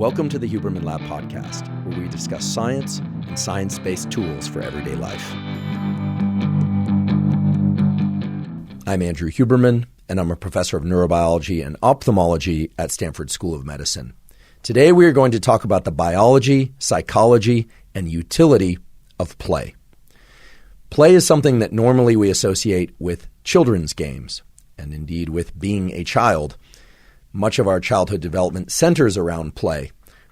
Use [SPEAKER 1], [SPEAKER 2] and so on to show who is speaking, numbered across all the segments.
[SPEAKER 1] Welcome to the Huberman Lab podcast, where we discuss science and science-based tools for everyday life. I'm Andrew Huberman, and I'm a professor of neurobiology and ophthalmology at Stanford School of Medicine. Today we are going to talk about the biology, psychology, and utility of play. Play is something that normally we associate with children's games, and indeed with being a child. Much of our childhood development centers around play,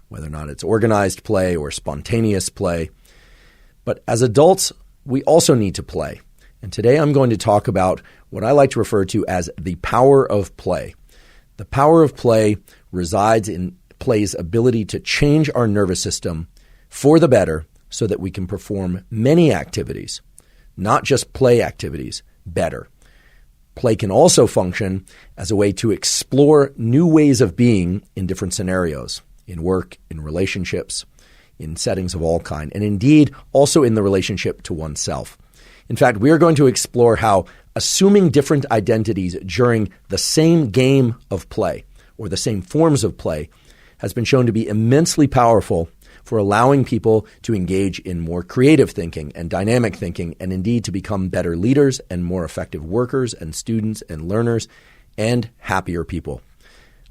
[SPEAKER 1] whether or not it's organized play or spontaneous play. But as adults, we also need to play. And today I'm going to talk about what I like to refer to as the power of play. The power of play resides in play's ability to change our nervous system for the better so that we can perform many activities, not just play activities, better. Play can also function as a way to explore new ways of being in different scenarios, in work, in relationships, in settings of all kind, and indeed also in the relationship to oneself. In fact, we are going to explore how assuming different identities during the same game of play or the same forms of play has been shown to be immensely powerful for allowing people to engage in more creative thinking and dynamic thinking, and indeed to become better leaders and more effective workers and students and learners and happier people.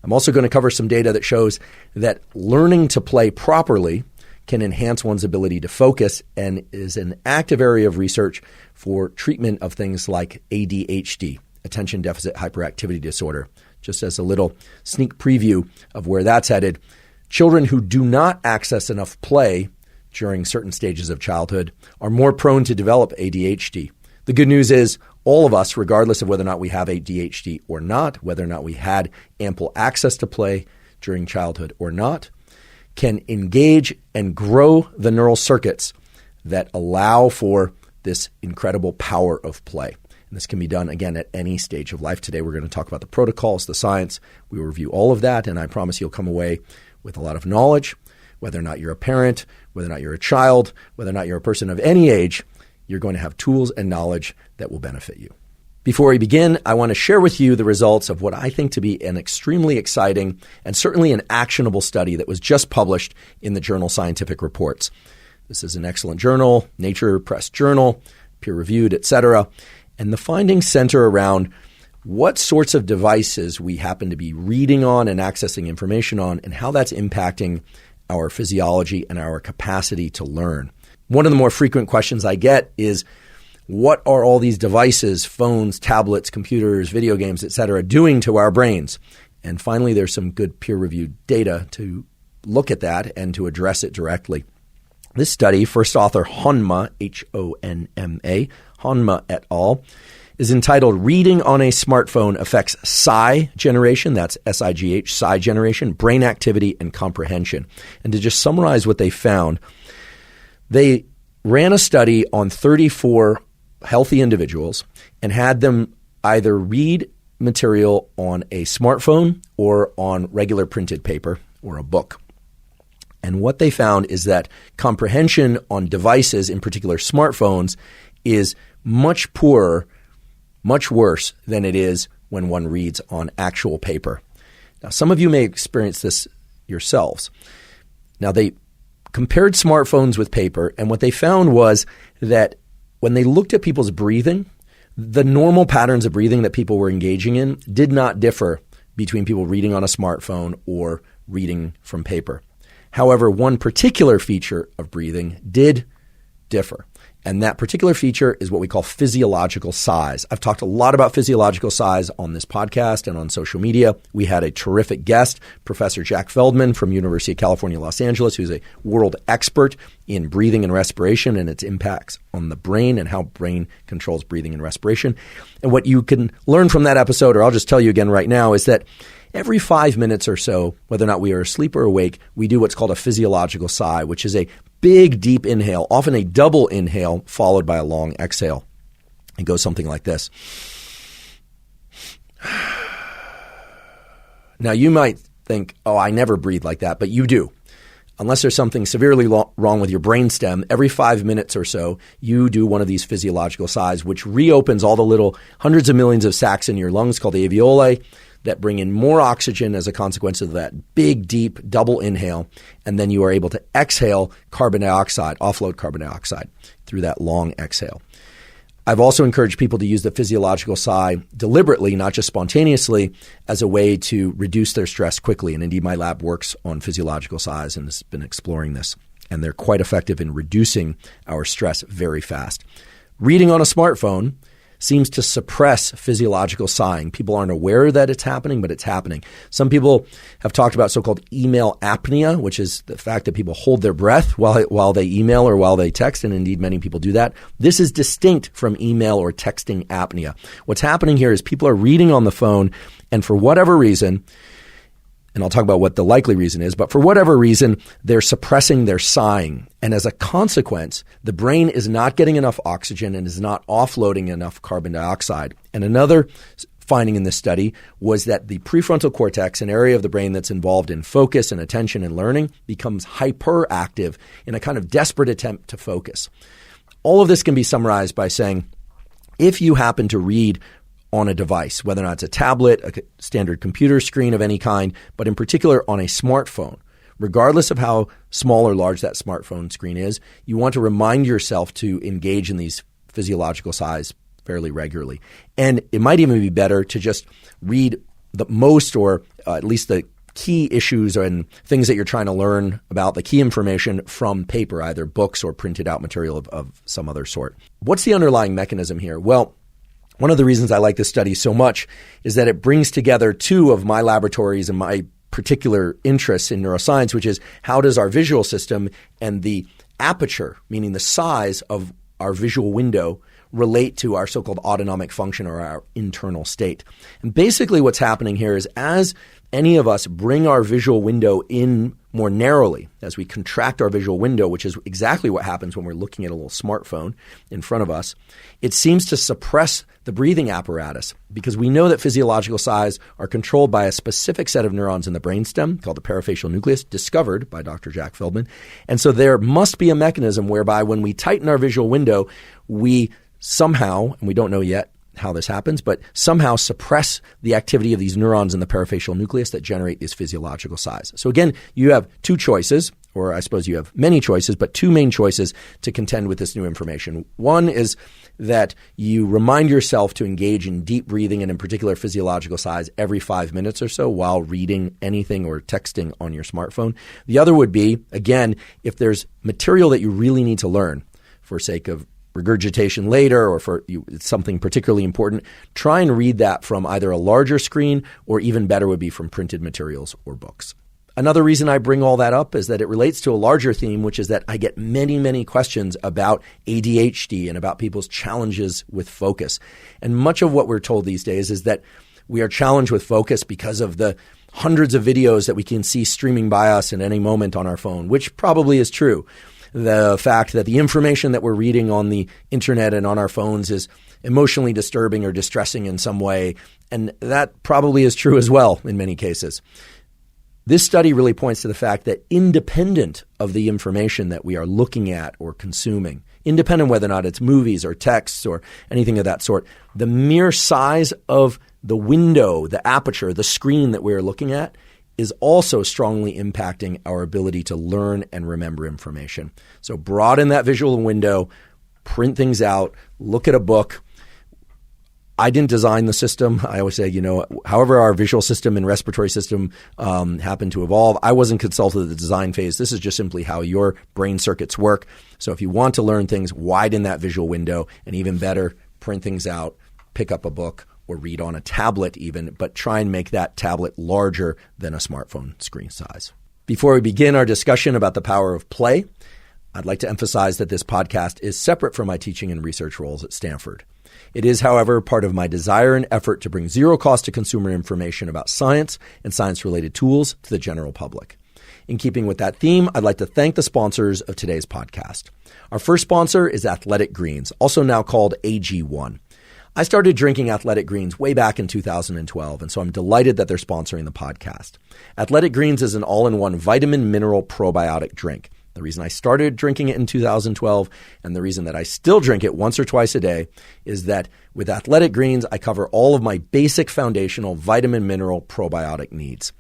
[SPEAKER 1] I'm also going to cover some data that shows that learning to play properly can enhance one's ability to focus and is an active area of research for treatment of things like ADHD, attention deficit hyperactivity disorder. Just as a little sneak preview of where that's headed, children who do not access enough play during certain stages of childhood are more prone to develop ADHD. The good news is all of us, regardless of whether or not we have ADHD or not, whether or not we had ample access to play during childhood or not, can engage and grow the neural circuits that allow for this incredible power of play. And this can be done, again, at any stage of life. Today we're going to talk about the protocols, the science. We will review all of that, and I promise you'll come away with a lot of knowledge, whether or not you're a parent, whether or not you're a child, whether or not you're a person of any age, you're going to have tools and knowledge that will benefit you. Before we begin, I want to share with you the results of what I think to be an extremely exciting and certainly an actionable study that was just published in the journal Scientific Reports. This is an excellent journal, Nature Press journal, peer-reviewed, etc. And the findings center around what sorts of devices we happen to be reading on and accessing information on, and how that's impacting our physiology and our capacity to learn. One of the more frequent questions I get is, what are all these devices, phones, tablets, computers, video games, etc., doing to our brains? And finally, there's some good peer-reviewed data to look at that and to address it directly. This study, first author Honma, H-O-N-M-A, Honma et al., is entitled Reading on a Smartphone Affects Psi Generation, that's S-I-G-H, Psi Generation, Brain Activity, and Comprehension. And to just summarize what they found, they ran a study on 34 healthy individuals and had them either read material on a smartphone or on regular printed paper or a book. And what they found is that comprehension on devices, in particular smartphones, is much poorer, much worse than it is when one reads on actual paper. Now, some of you may experience this yourselves. Now, they compared smartphones with paper, and what they found was that when they looked at people's breathing, the normal patterns of breathing that people were engaging in did not differ between people reading on a smartphone or reading from paper. However, one particular feature of breathing did differ. And that particular feature is what we call physiological size. I've talked a lot about physiological size on this podcast and on social media. We had a terrific guest, Professor Jack Feldman from University of California, Los Angeles, who's a world expert in breathing and respiration and its impacts on the brain and how brain controls breathing and respiration. And what you can learn from that episode, or I'll just tell you again right now, is that every 5 minutes or so, whether or not we are asleep or awake, we do what's called a physiological sigh, which is a big, deep inhale, often a double inhale, followed by a long exhale. It goes something like this. Now, you might think, oh, I never breathe like that, but you do. Unless there's something severely wrong with your brainstem, every 5 minutes or so, you do one of these physiological sighs, which reopens all the little hundreds of millions of sacs in your lungs called the alveoli. that bring in more oxygen as a consequence of that big, deep double inhale, and then you are able to exhale carbon dioxide, offload carbon dioxide through that long exhale. I've also encouraged people to use the physiological sigh deliberately, not just spontaneously, as a way to reduce their stress quickly. And indeed, my lab works on physiological sighs and has been exploring this. And they're quite effective in reducing our stress very fast. Reading on a smartphone seems to suppress physiological sighing. People aren't aware that it's happening, but it's happening. Some people have talked about so-called email apnea, which is the fact that people hold their breath while they email or while they text, and indeed many people do that. This is distinct from email or texting apnea. What's happening here is people are reading on the phone, and for whatever reason, and I'll talk about what the likely reason is, but for whatever reason, they're suppressing their sighing. And as a consequence, the brain is not getting enough oxygen and is not offloading enough carbon dioxide. And another finding in this study was that the prefrontal cortex, an area of the brain that's involved in focus and attention and learning, becomes hyperactive in a kind of desperate attempt to focus. All of this can be summarized by saying, if you happen to read on a device, whether or not it's a tablet, a standard computer screen of any kind, but in particular on a smartphone, regardless of how small or large that smartphone screen is, you want to remind yourself to engage in these physiological sighs fairly regularly. And it might even be better to just read the most or at least the key issues and things that you're trying to learn about, the key information from paper, either books or printed out material of some other sort. What's the underlying mechanism here? Well, one of the reasons I like this study so much is that it brings together two of my laboratories and my particular interests in neuroscience, which is how does our visual system and the aperture, meaning the size of our visual window, relate to our so-called autonomic function or our internal state. And basically what's happening here is as any of us bring our visual window in more narrowly, as we contract our visual window, which is exactly what happens when we're looking at a little smartphone in front of us, it seems to suppress the breathing apparatus because we know that physiological sighs are controlled by a specific set of neurons in the brainstem called the parafacial nucleus, discovered by Dr. Jack Feldman. And so there must be a mechanism whereby when we tighten our visual window, we somehow, and we don't know yet how this happens, but somehow suppress the activity of these neurons in the parafacial nucleus that generate these physiological sighs. So again, you have two choices, or I suppose you have many choices, but two main choices to contend with this new information. One is that you remind yourself to engage in deep breathing and in particular physiological sighs every 5 minutes or so while reading anything or texting on your smartphone. The other would be, again, if there's material that you really need to learn for sake of regurgitation later or for something particularly important, try and read that from either a larger screen or even better would be from printed materials or books. Another reason I bring all that up is that it relates to a larger theme, which is that I get many, many questions about ADHD and about people's challenges with focus. And much of what we're told these days is that we are challenged with focus because of the hundreds of videos that we can see streaming by us at any moment on our phone, which probably is true. The fact that the information that we're reading on the internet and on our phones is emotionally disturbing or distressing in some way, and that probably is true as well in many cases. This study really points to the fact that independent of the information that we are looking at or consuming, independent whether or not it's movies or texts or anything of that sort, the mere size of the window, the aperture, the screen that we're looking at is also strongly impacting our ability to learn and remember information. So broaden that visual window, print things out, look at a book. I didn't design the system. I always say, however our visual system and respiratory system happen to evolve, I wasn't consulted at the design phase. This is just simply how your brain circuits work. So if you want to learn things, widen that visual window, and even better, print things out, pick up a book, or read on a tablet even, but try and make that tablet larger than a smartphone screen size. Before we begin our discussion about the power of play, I'd like to emphasize that this podcast is separate from my teaching and research roles at Stanford. It is, however, part of my desire and effort to bring zero cost to consumer information about science and science-related tools to the general public. In keeping with that theme, I'd like to thank the sponsors of today's podcast. Our first sponsor is Athletic Greens, also now called AG1. I started drinking Athletic Greens way back in 2012, and so I'm delighted that they're sponsoring the podcast. Athletic Greens is an all-in-one vitamin mineral probiotic drink. The reason I started drinking it in 2012 and the reason that I still drink it once or twice a day is that with Athletic Greens, I cover all of my basic foundational vitamin, mineral, probiotic needs.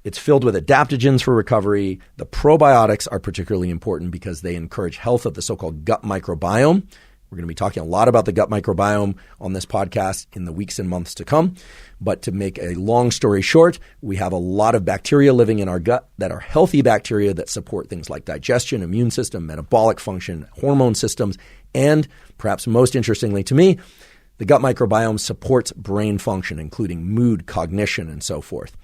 [SPEAKER 1] It's filled with adaptogens for recovery. The probiotics are particularly important because they encourage health of the so-called gut microbiome. We're going to be talking a lot about the gut microbiome on this podcast in the weeks and months to come. But to make a long story short, we have a lot of bacteria living in our gut that are healthy bacteria that support things like digestion, immune system, metabolic function, hormone systems, and perhaps most interestingly to me, the gut microbiome supports brain function, including mood, cognition, and so forth.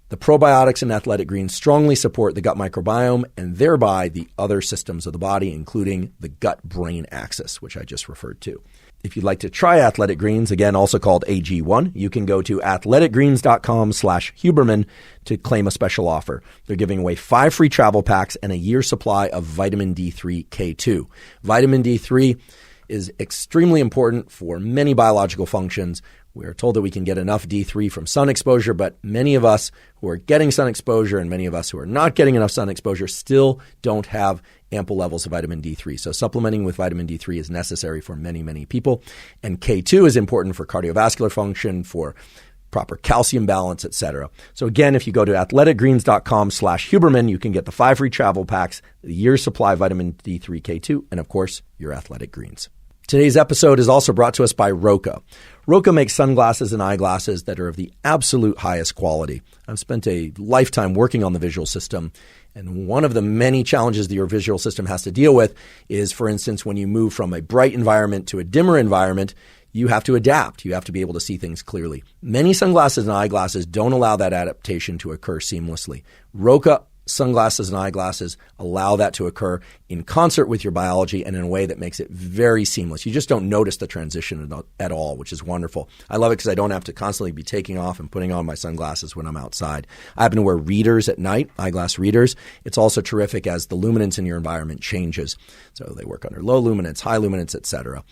[SPEAKER 1] The probiotics in Athletic Greens strongly support the gut microbiome and thereby the other systems of the body, including the gut-brain axis, which I just referred to. If you'd like to try Athletic Greens, again, also called AG1, you can go to athleticgreens.com/Huberman to claim a special offer. They're giving away 5 free travel packs and a year's supply of vitamin D3 K2. Vitamin D3 is extremely important for many biological functions. We are told that we can get enough D3 from sun exposure, but many of us who are getting sun exposure and many of us who are not getting enough sun exposure still don't have ample levels of vitamin D3. So supplementing with vitamin D3 is necessary for many, many people. And K2 is important for cardiovascular function, for proper calcium balance, etc. So again, if you go to athleticgreens.com/Huberman, you can get the 5 free travel packs, the year's supply of vitamin D3 K2, and of course, your Athletic Greens. Today's episode is also brought to us by Roka. Roka makes sunglasses and eyeglasses that are of the absolute highest quality. I've spent a lifetime working on the visual system, and one of the many challenges that your visual system has to deal with is, for instance, when you move from a bright environment to a dimmer environment, you have to adapt. You have to be able to see things clearly. Many sunglasses and eyeglasses don't allow that adaptation to occur seamlessly. Roka sunglasses and eyeglasses allow that to occur in concert with your biology and in a way that makes it very seamless. You just don't notice the transition at all, which is wonderful. I love it because I don't have to constantly be taking off and putting on my sunglasses when I'm outside. I happen to wear readers at night, eyeglass readers. It's also terrific as the luminance in your environment changes. So they work under low luminance, high luminance, etc.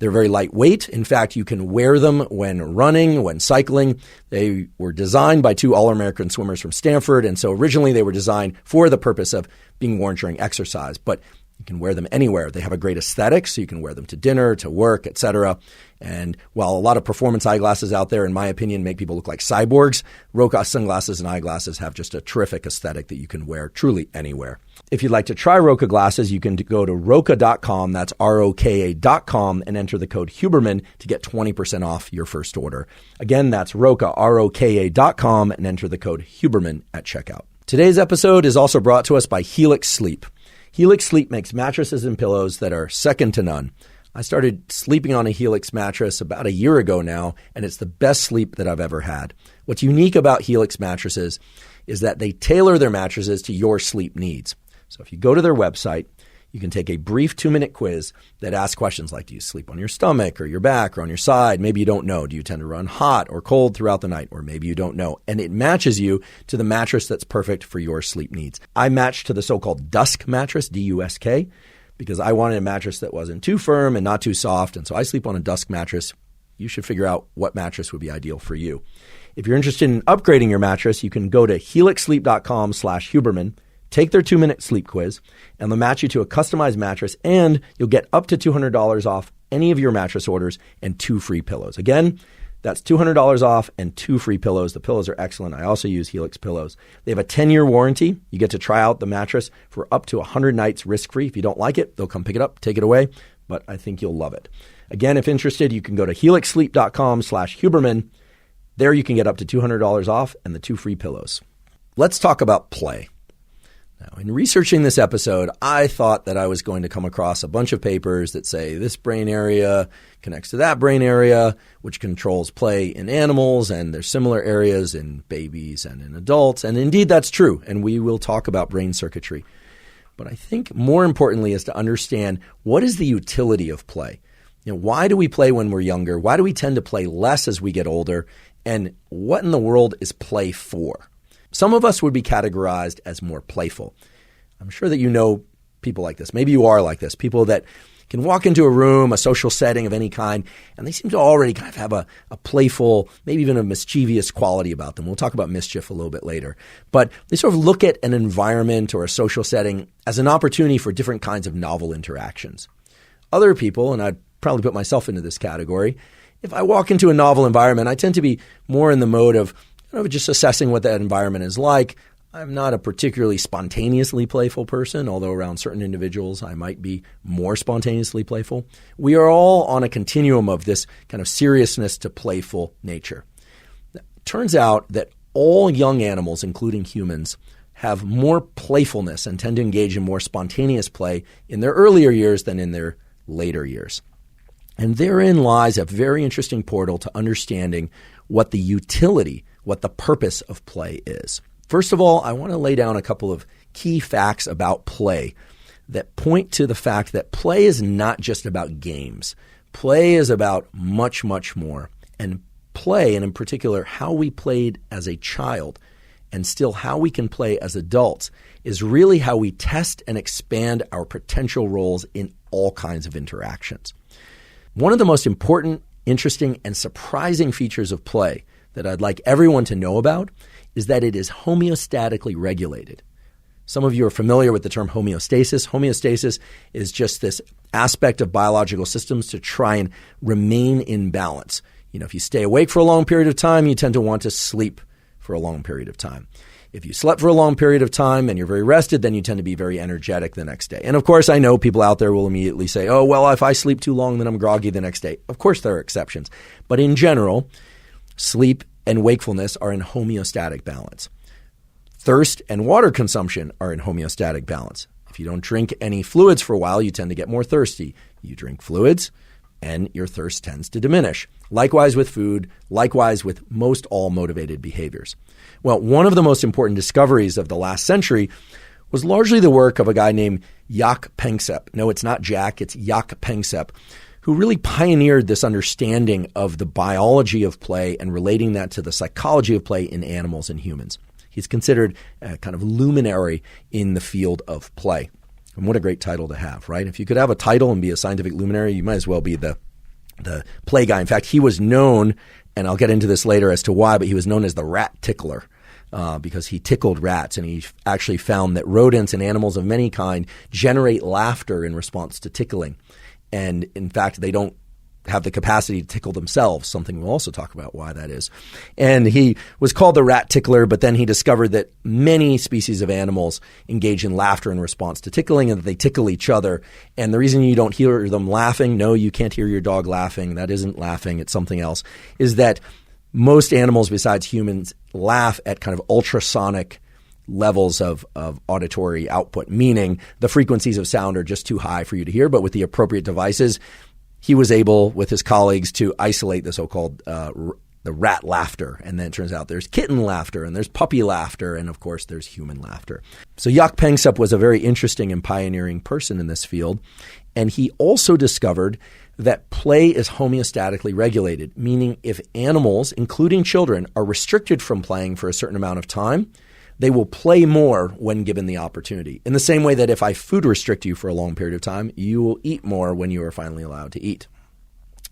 [SPEAKER 1] They're very lightweight. In fact, you can wear them when running, when cycling. They were designed by 2 All-American swimmers from Stanford, and so originally they were designed for the purpose of being worn during exercise, but you can wear them anywhere. They have a great aesthetic, so you can wear them to dinner, to work, etc. And while a lot of performance eyeglasses out there, in my opinion, make people look like cyborgs, Roka sunglasses and eyeglasses have just a terrific aesthetic that you can wear truly anywhere. If you'd like to try Roka glasses, you can go to Roka.com, that's ROKA.com, and enter the code Huberman to get 20% off your first order. Again, that's Roka, ROKA.com, and enter the code Huberman at checkout. Today's episode is also brought to us by Helix Sleep. Helix Sleep makes mattresses and pillows that are second to none. I started sleeping on a Helix mattress about a year ago now, and it's the best sleep that I've ever had. What's unique about Helix mattresses is that they tailor their mattresses to your sleep needs. So if you go to their website, you can take a brief 2-minute quiz that asks questions like, do you sleep on your stomach or your back or on your side? Maybe you don't know. Do you tend to run hot or cold throughout the night? Or maybe you don't know. And it matches you to the mattress that's perfect for your sleep needs. I matched to the so-called Dusk mattress, D-U-S-K, because I wanted a mattress that wasn't too firm and not too soft. And so I sleep on a Dusk mattress. You should figure out what mattress would be ideal for you. If you're interested in upgrading your mattress, you can go to helixsleep.com/Huberman, take their 2-minute sleep quiz, and they'll match you to a customized mattress, and you'll get up to $200 off any of your mattress orders and 2 free pillows. Again, that's $200 off and 2 free pillows. The pillows are excellent. I also use Helix pillows. They have a 10-year warranty. You get to try out the mattress for up to 100 nights risk-free. If you don't like it, they'll come pick it up, take it away, but I think you'll love it. Again, if interested, you can go to helixsleep.com/Huberman. There you can get up to $200 off and the 2 free pillows. Let's talk about play. Now, in researching this episode, I thought that I was going to come across a bunch of papers that say this brain area connects to that brain area, which controls play in animals, and there's similar areas in babies and in adults. And indeed, that's true, and we will talk about brain circuitry. But I think more importantly is to understand what is the utility of play. Why do we play when we're younger? Why do we tend to play less as we get older? And what in the world is play for? Some of us would be categorized as more playful. I'm sure that you know people like this. Maybe you are like this. People that can walk into a room, a social setting of any kind, and they seem to already kind of have a playful, maybe even a mischievous quality about them. We'll talk about mischief a little bit later. But they sort of look at an environment or a social setting as an opportunity for different kinds of novel interactions. Other people, and I'd probably put myself into this category, if I walk into a novel environment, I tend to be more in the mode of just assessing what that environment is like. I'm not a particularly spontaneously playful person, although around certain individuals I might be more spontaneously playful. We are all on a continuum of this kind of seriousness to playful nature. It turns out that all young animals, including humans, have more playfulness and tend to engage in more spontaneous play in their earlier years than in their later years. And therein lies a very interesting portal to understanding what the utility, what the purpose of play is. First of all, I want to lay down a couple of key facts about play that point to the fact that play is not just about games. Play is about much, much more. And play, and in particular how we played as a child and still how we can play as adults, is really how we test and expand our potential roles in all kinds of interactions. One of the most important, interesting, and surprising features of play that I'd like everyone to know about is that it is homeostatically regulated. Some of you are familiar with the term homeostasis. Homeostasis is just this aspect of biological systems to try and remain in balance. If you stay awake for a long period of time, you tend to want to sleep for a long period of time. If you slept for a long period of time and you're very rested, then you tend to be very energetic the next day. And of course, I know people out there will immediately say, oh, well, if I sleep too long, then I'm groggy the next day. Of course, there are exceptions. But in general, sleep and wakefulness are in homeostatic balance. Thirst and water consumption are in homeostatic balance. If you don't drink any fluids for a while, you tend to get more thirsty. You drink fluids, and your thirst tends to diminish. Likewise with food, likewise with most all motivated behaviors. Well, one of the most important discoveries of the last century was largely the work of a guy named Jaak Panksepp. No, it's not Jack, it's Jaak Panksepp, who really pioneered this understanding of the biology of play and relating that to the psychology of play in animals and humans. He's considered a kind of luminary in the field of play. And what a great title to have, right? If you could have a title and be a scientific luminary, you might as well be the play guy. In fact, he was known, and I'll get into this later as to why, but he was known as the rat tickler because he tickled rats. And he actually found that rodents and animals of many kind generate laughter in response to tickling. And in fact, they don't have the capacity to tickle themselves, something we'll also talk about why that is. And he was called the rat tickler, but then he discovered that many species of animals engage in laughter in response to tickling and that they tickle each other. And the reason you don't hear them laughing, no, you can't hear your dog laughing, that isn't laughing, it's something else, is that most animals besides humans laugh at kind of ultrasonic levels of auditory output, meaning the frequencies of sound are just too high for you to hear, but with the appropriate devices, he was able, with his colleagues, to isolate the so-called the rat laughter. And then it turns out there's kitten laughter, and there's puppy laughter, and of course there's human laughter. So Jaak Panksepp was a very interesting and pioneering person in this field. And he also discovered that play is homeostatically regulated, meaning if animals, including children, are restricted from playing for a certain amount of time, they will play more when given the opportunity. In the same way that if I food restrict you for a long period of time, you will eat more when you are finally allowed to eat.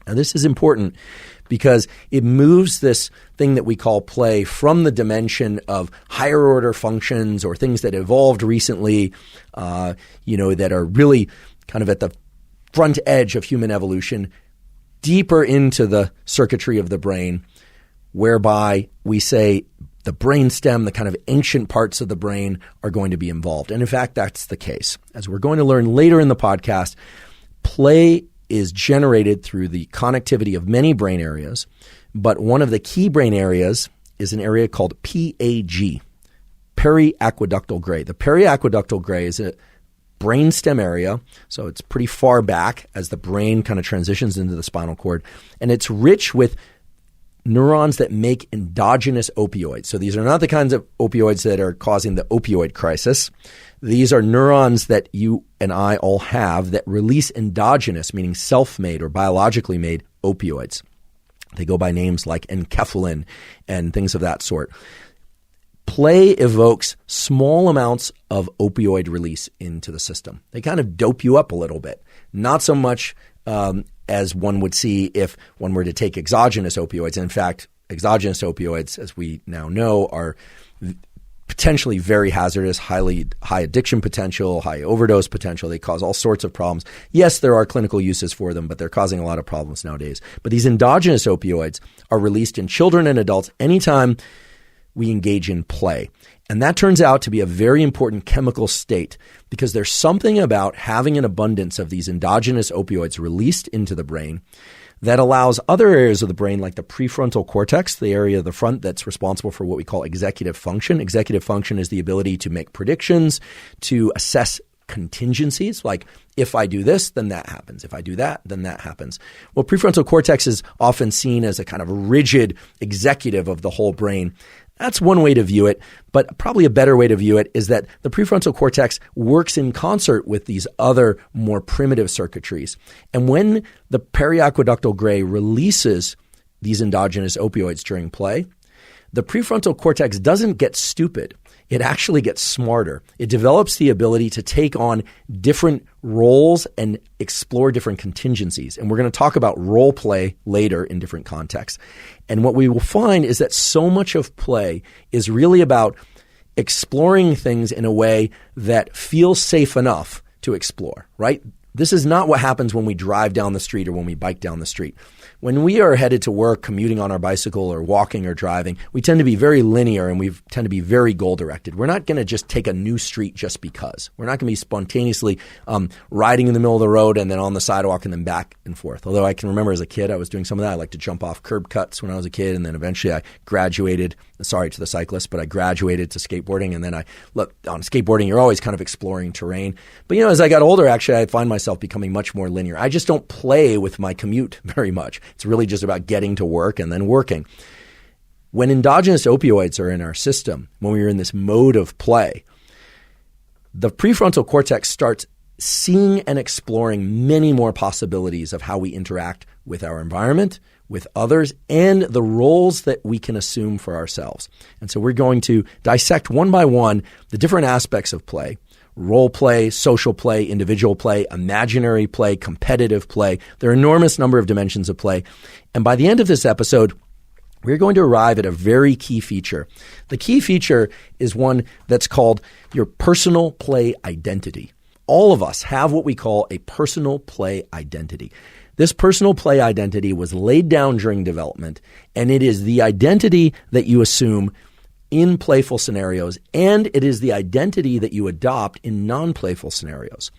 [SPEAKER 1] Now, this is important because it moves this thing that we call play from the dimension of higher order functions or things that evolved recently, that are really kind of at the front edge of human evolution, deeper into the circuitry of the brain, whereby we say the brainstem, the kind of ancient parts of the brain, are going to be involved. And in fact, that's the case. As we're going to learn later in the podcast, play is generated through the connectivity of many brain areas, but one of the key brain areas is an area called PAG, periaqueductal gray. The periaqueductal gray is a brainstem area, so it's pretty far back as the brain kind of transitions into the spinal cord, and it's rich with neurons that make endogenous opioids. So these are not the kinds of opioids that are causing the opioid crisis. These are neurons that you and I all have that release endogenous, meaning self-made or biologically made opioids. They go by names like enkephalin and things of that sort. Play evokes small amounts of opioid release into the system. They kind of dope you up a little bit. Not so much as one would see if one were to take exogenous opioids. In fact, exogenous opioids, as we now know, are potentially very hazardous, high addiction potential, high overdose potential. They cause all sorts of problems. Yes, there are clinical uses for them, but they're causing a lot of problems nowadays. But these endogenous opioids are released in children and adults anytime we engage in play. And that turns out to be a very important chemical state because there's something about having an abundance of these endogenous opioids released into the brain that allows other areas of the brain, like the prefrontal cortex, the area of the front that's responsible for what we call executive function. Executive function is the ability to make predictions, to assess contingencies, like if I do this, then that happens. If I do that, then that happens. Well, prefrontal cortex is often seen as a kind of rigid executive of the whole brain. That's one way to view it, but probably a better way to view it is that the prefrontal cortex works in concert with these other more primitive circuitries. And when the periaqueductal gray releases these endogenous opioids during play, the prefrontal cortex doesn't get stupid. It actually gets smarter. It develops the ability to take on different roles and explore different contingencies. And we're going to talk about role play later in different contexts. And what we will find is that so much of play is really about exploring things in a way that feels safe enough to explore, right? This is not what happens when we drive down the street or when we bike down the street. When we are headed to work, commuting on our bicycle or walking or driving, we tend to be very linear and we tend to be very goal-directed. We're not going to just take a new street just because. We're not going to be spontaneously riding in the middle of the road and then on the sidewalk and then back and forth. Although I can remember as a kid, I was doing some of that. I liked to jump off curb cuts when I was a kid, and then eventually I graduated. Sorry to the cyclists, but I graduated to skateboarding. And then on skateboarding, you're always kind of exploring terrain. But, as I got older, actually, I find myself becoming much more linear. I just don't play with my commute very much. It's really just about getting to work and then working. When endogenous opioids are in our system, when we're in this mode of play, the prefrontal cortex starts seeing and exploring many more possibilities of how we interact with our environment, with others, and the roles that we can assume for ourselves. And so we're going to dissect one by one the different aspects of play: role play, social play, individual play, imaginary play, competitive play. There are an enormous number of dimensions of play. And by the end of this episode, we're going to arrive at a very key feature. The key feature is one that's called your personal play identity. All of us have what we call a personal play identity. This personal play identity was laid down during development, and it is the identity that you assume in playful scenarios, and it is the identity that you adopt in non-playful scenarios.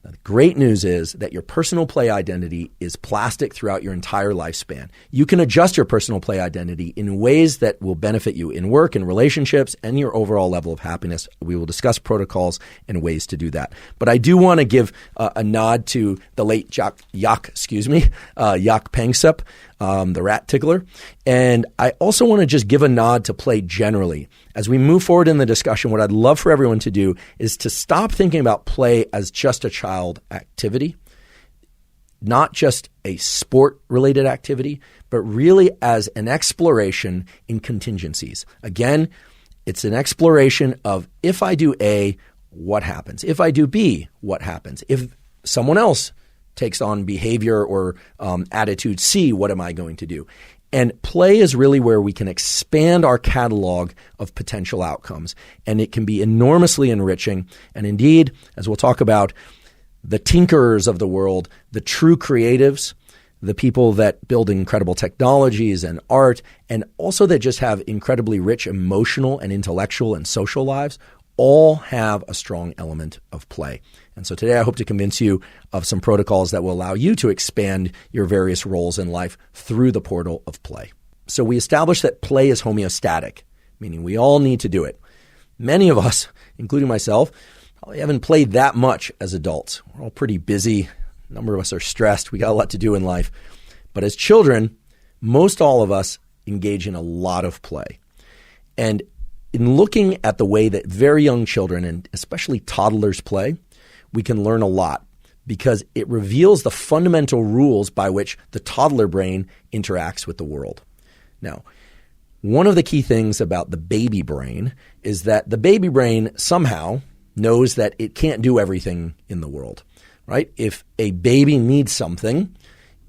[SPEAKER 1] Now, the great news is that your personal play identity is plastic throughout your entire lifespan. You can adjust your personal play identity in ways that will benefit you in work, in relationships, and your overall level of happiness. We will discuss protocols and ways to do that. But I do want to give a nod to the late Jaak Panksepp, the rat tickler. And I also want to just give a nod to play generally. As we move forward in the discussion, what I'd love for everyone to do is to stop thinking about play as just a child activity, not just a sport-related activity, but really as an exploration in contingencies. Again, it's an exploration of if I do A, what happens? If I do B, what happens? If someone else takes on behavior or attitude C, what am I going to do? And play is really where we can expand our catalog of potential outcomes. And it can be enormously enriching. And indeed, as we'll talk about, the tinkerers of the world, the true creatives, the people that build incredible technologies and art, and also that just have incredibly rich emotional and intellectual and social lives, all have a strong element of play. And so today I hope to convince you of some protocols that will allow you to expand your various roles in life through the portal of play. So we established that play is homeostatic, meaning we all need to do it. Many of us, including myself, probably haven't played that much as adults. We're all pretty busy. A number of us are stressed. We got a lot to do in life. But as children, most all of us engage in a lot of play. And in looking at the way that very young children, and especially toddlers, play, we can learn a lot because it reveals the fundamental rules by which the toddler brain interacts with the world. Now, One of the key things about the baby brain is that the baby brain somehow knows that it can't do everything in the world, right? If a baby needs something,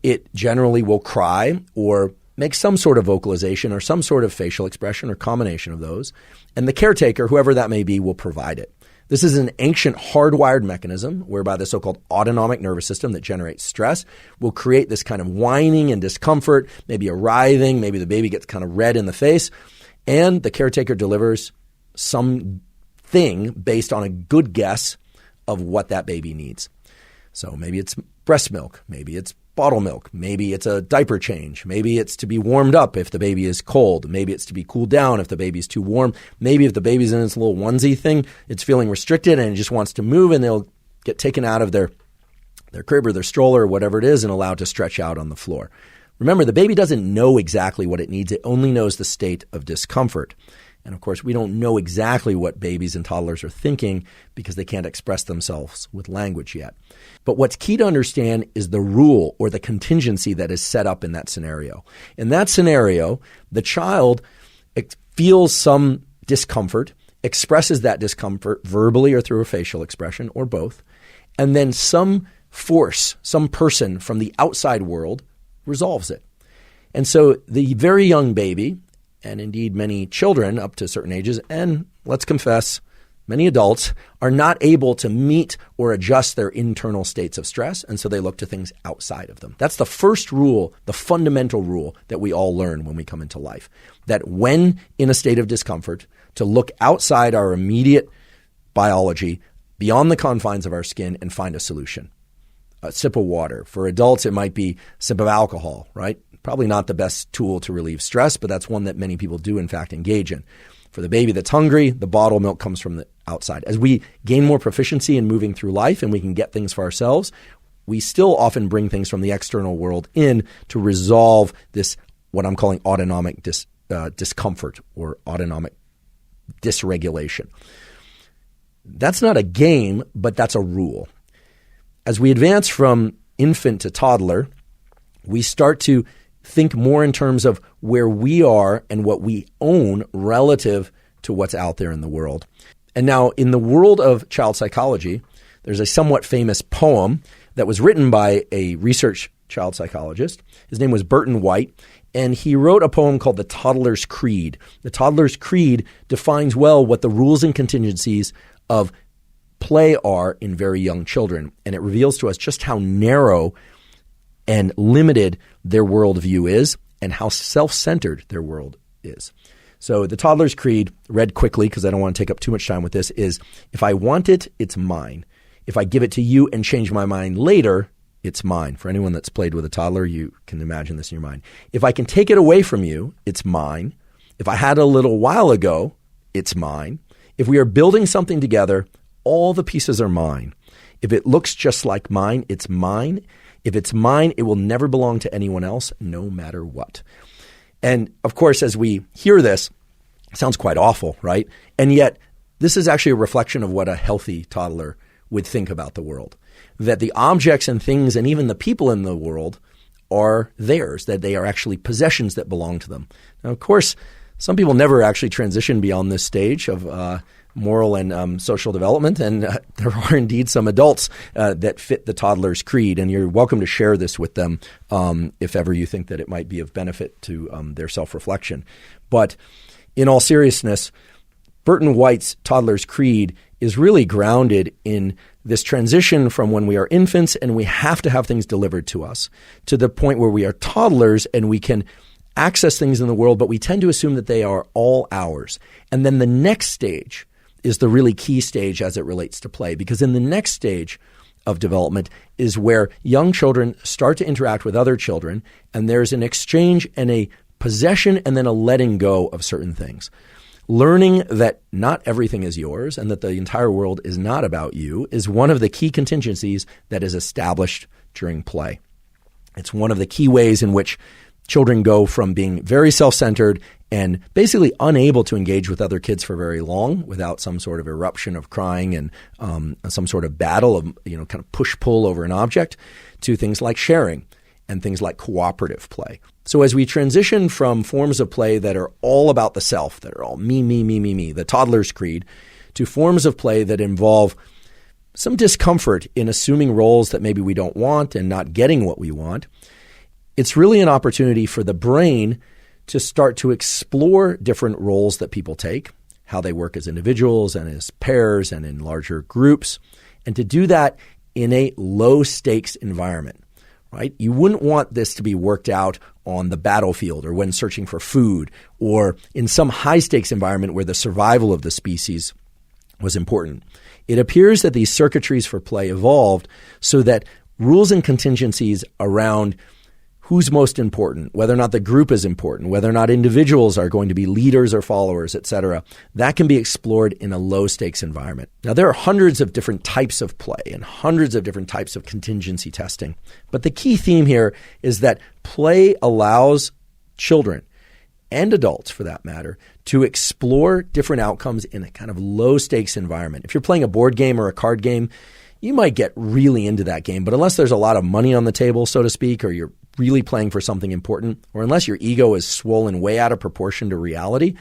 [SPEAKER 1] it generally will cry or make some sort of vocalization or some sort of facial expression or combination of those. And the caretaker, whoever that may be, will provide it. This is an ancient hardwired mechanism whereby the so-called autonomic nervous system that generates stress will create this kind of whining and discomfort, maybe a writhing, maybe the baby gets kind of red in the face, and the caretaker delivers something based on a good guess of what that baby needs. So maybe it's breast milk, maybe it's bottle milk, maybe it's a diaper change, maybe it's to be warmed up if the baby is cold, maybe it's to be cooled down if the baby is too warm, maybe if the baby's in its little onesie thing, it's feeling restricted and it just wants to move, and they'll get taken out of their crib or their stroller or whatever it is and allowed to stretch out on the floor. Remember, the baby doesn't know exactly what it needs. It only knows the state of discomfort. And of course, we don't know exactly what babies and toddlers are thinking because they can't express themselves with language yet. But what's key to understand is the rule or the contingency that is set up in that scenario. In that scenario, the child feels some discomfort, expresses that discomfort verbally or through a facial expression or both, and then some force, some person from the outside world resolves it. And so the very young baby, and indeed many children up to certain ages, and let's confess, many adults are not able to meet or adjust their internal states of stress, and so they look to things outside of them. That's the first rule, the fundamental rule that we all learn when we come into life, that when in a state of discomfort, to look outside our immediate biology, beyond the confines of our skin, and find a solution. A sip of water. For adults, it might be a sip of alcohol, right? Probably not the best tool to relieve stress, but that's one that many people do, in fact, engage in. For the baby that's hungry, the bottle milk comes from the outside. As we gain more proficiency in moving through life and we can get things for ourselves, we still often bring things from the external world in to resolve this, what I'm calling autonomic discomfort or autonomic dysregulation. That's not a game, but that's a rule. As we advance from infant to toddler, we start to think more in terms of where we are and what we own relative to what's out there in the world. And now in the world of child psychology, there's a somewhat famous poem that was written by a research child psychologist. His name was Burton White, and he wrote a poem called The Toddler's Creed. The Toddler's Creed defines well what the rules and contingencies of play are in very young children, and it reveals to us just how narrow and limited their worldview is and how self-centered their world is. So the Toddler's Creed, read quickly because I don't want to take up too much time with this, is if I want it, it's mine. If I give it to you and change my mind later, it's mine. For anyone that's played with a toddler, you can imagine this in your mind. If I can take it away from you, it's mine. If I had it a little while ago, it's mine. If we are building something together, all the pieces are mine. If it looks just like mine, it's mine. If it's mine, it will never belong to anyone else, no matter what. And of course, as we hear this, it sounds quite awful, right? And yet, this is actually a reflection of what a healthy toddler would think about the world. That the objects and things and even the people in the world are theirs, that they are actually possessions that belong to them. Now, of course, some people never actually transition beyond this stage of moral and social development, and there are indeed some adults that fit the Toddler's Creed, and you're welcome to share this with them if ever you think that it might be of benefit to their self-reflection. But in all seriousness, Burton White's Toddler's Creed is really grounded in this transition from when we are infants and we have to have things delivered to us to the point where we are toddlers and we can access things in the world, but we tend to assume that they are all ours. And then the next stage is the really key stage as it relates to play, because in the next stage of development is where young children start to interact with other children, and there's an exchange and a possession and then a letting go of certain things. Learning that not everything is yours and that the entire world is not about you is one of the key contingencies that is established during play. It's one of the key ways in which children go from being very self-centered and basically unable to engage with other kids for very long without some sort of eruption of crying and some sort of battle of, kind of push-pull over an object, to things like sharing and things like cooperative play. So as we transition from forms of play that are all about the self, that are all me, the toddler's creed, to forms of play that involve some discomfort in assuming roles that maybe we don't want and not getting what we want, it's really an opportunity for the brain to start to explore different roles that people take, how they work as individuals and as pairs and in larger groups, and to do that in a low-stakes environment. Right? You wouldn't want this to be worked out on the battlefield or when searching for food or in some high-stakes environment where the survival of the species was important. It appears that these circuitries for play evolved so that rules and contingencies around who's most important, whether or not the group is important, whether or not individuals are going to be leaders or followers, etc., that can be explored in a low-stakes environment. Now, there are hundreds of different types of play and hundreds of different types of contingency testing. But the key theme here is that play allows children and adults, for that matter, to explore different outcomes in a kind of low-stakes environment. If you're playing a board game or a card game, you might get really into that game. But unless there's a lot of money on the table, so to speak, or you're really playing for something important, or unless your ego is swollen way out of proportion to reality,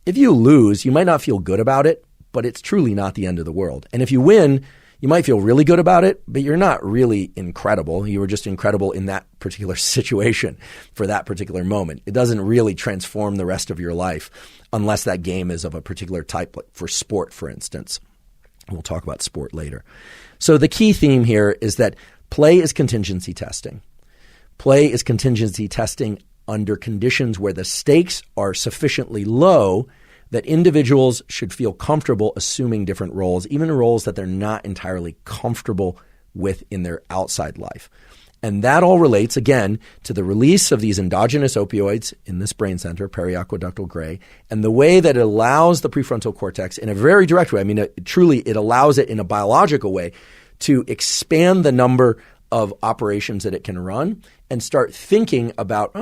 [SPEAKER 1] if you lose, you might not feel good about it, but it's truly not the end of the world. And if you win, you might feel really good about it, but you're not really incredible. You were just incredible in that particular situation for that particular moment. It doesn't really transform the rest of your life unless that game is of a particular type, like for sport, for instance. We'll talk about sport later. So the key theme here is that play is contingency testing. Play is contingency testing under conditions where the stakes are sufficiently low that individuals should feel comfortable assuming different roles, even roles that they're not entirely comfortable with in their outside life. And that all relates, again, to the release of these endogenous opioids in this brain center, periaqueductal gray, and the way that it allows the prefrontal cortex in a very direct way. I mean, it allows it in a biological way to expand the number of operations that it can run and start thinking about,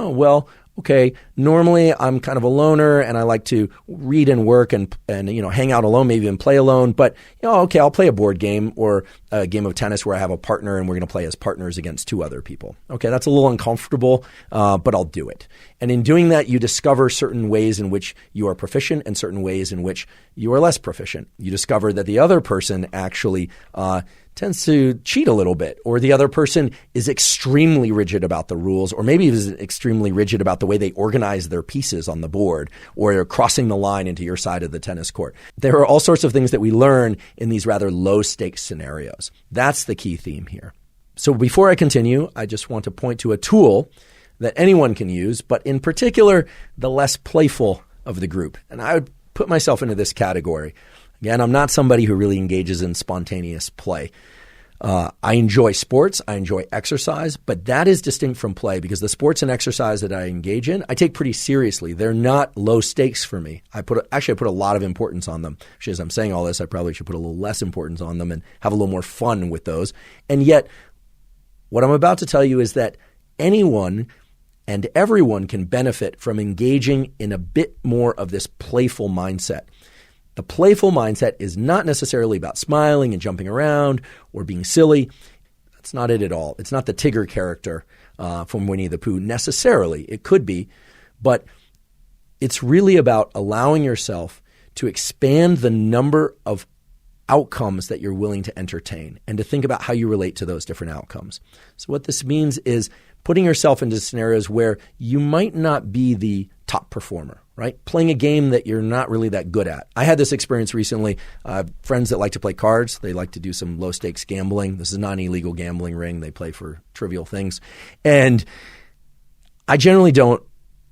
[SPEAKER 1] okay, normally I'm kind of a loner and I like to read and work and hang out alone, maybe even play alone. But, okay, I'll play a board game or a game of tennis where I have a partner and we're going to play as partners against two other people. Okay, that's a little uncomfortable, but I'll do it. And in doing that, you discover certain ways in which you are proficient and certain ways in which you are less proficient. You discover that the other person actually tends to cheat a little bit, or the other person is extremely rigid about the rules, or maybe is extremely rigid about the way they organize their pieces on the board, or they're crossing the line into your side of the tennis court. There are all sorts of things that we learn in these rather low-stakes scenarios. That's the key theme here. So before I continue, I just want to point to a tool that anyone can use, but in particular, the less playful of the group. And I would put myself into this category. Again, I'm not somebody who really engages in spontaneous play. I enjoy sports, I enjoy exercise, but that is distinct from play because the sports and exercise that I engage in, I take pretty seriously. They're not low stakes for me. I put a lot of importance on them. Actually, as I'm saying all this, I probably should put a little less importance on them and have a little more fun with those. And yet, what I'm about to tell you is that anyone and everyone can benefit from engaging in a bit more of this playful mindset. The playful mindset is not necessarily about smiling and jumping around or being silly. That's not it at all. It's not the Tigger character from Winnie the Pooh necessarily. It could be, but it's really about allowing yourself to expand the number of outcomes that you're willing to entertain and to think about how you relate to those different outcomes. So what this means is putting yourself into scenarios where you might not be the top performer, right? Playing a game that you're not really that good at. I had this experience recently. Friends that like to play cards, they like to do some low-stakes gambling. This is not an illegal gambling ring. They play for trivial things. And I generally don't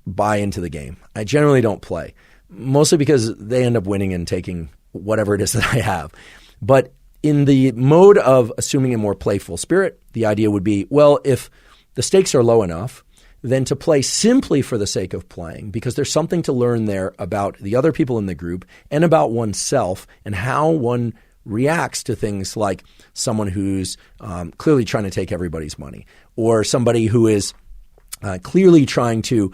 [SPEAKER 1] buy into the game. I generally don't play, mostly because they end up winning and taking whatever it is that I have. But in the mode of assuming a more playful spirit, the idea would be, well, if the stakes are low enough, then to play simply for the sake of playing, because there's something to learn there about the other people in the group and about oneself and how one reacts to things like someone who's clearly trying to take everybody's money, or somebody who is clearly trying to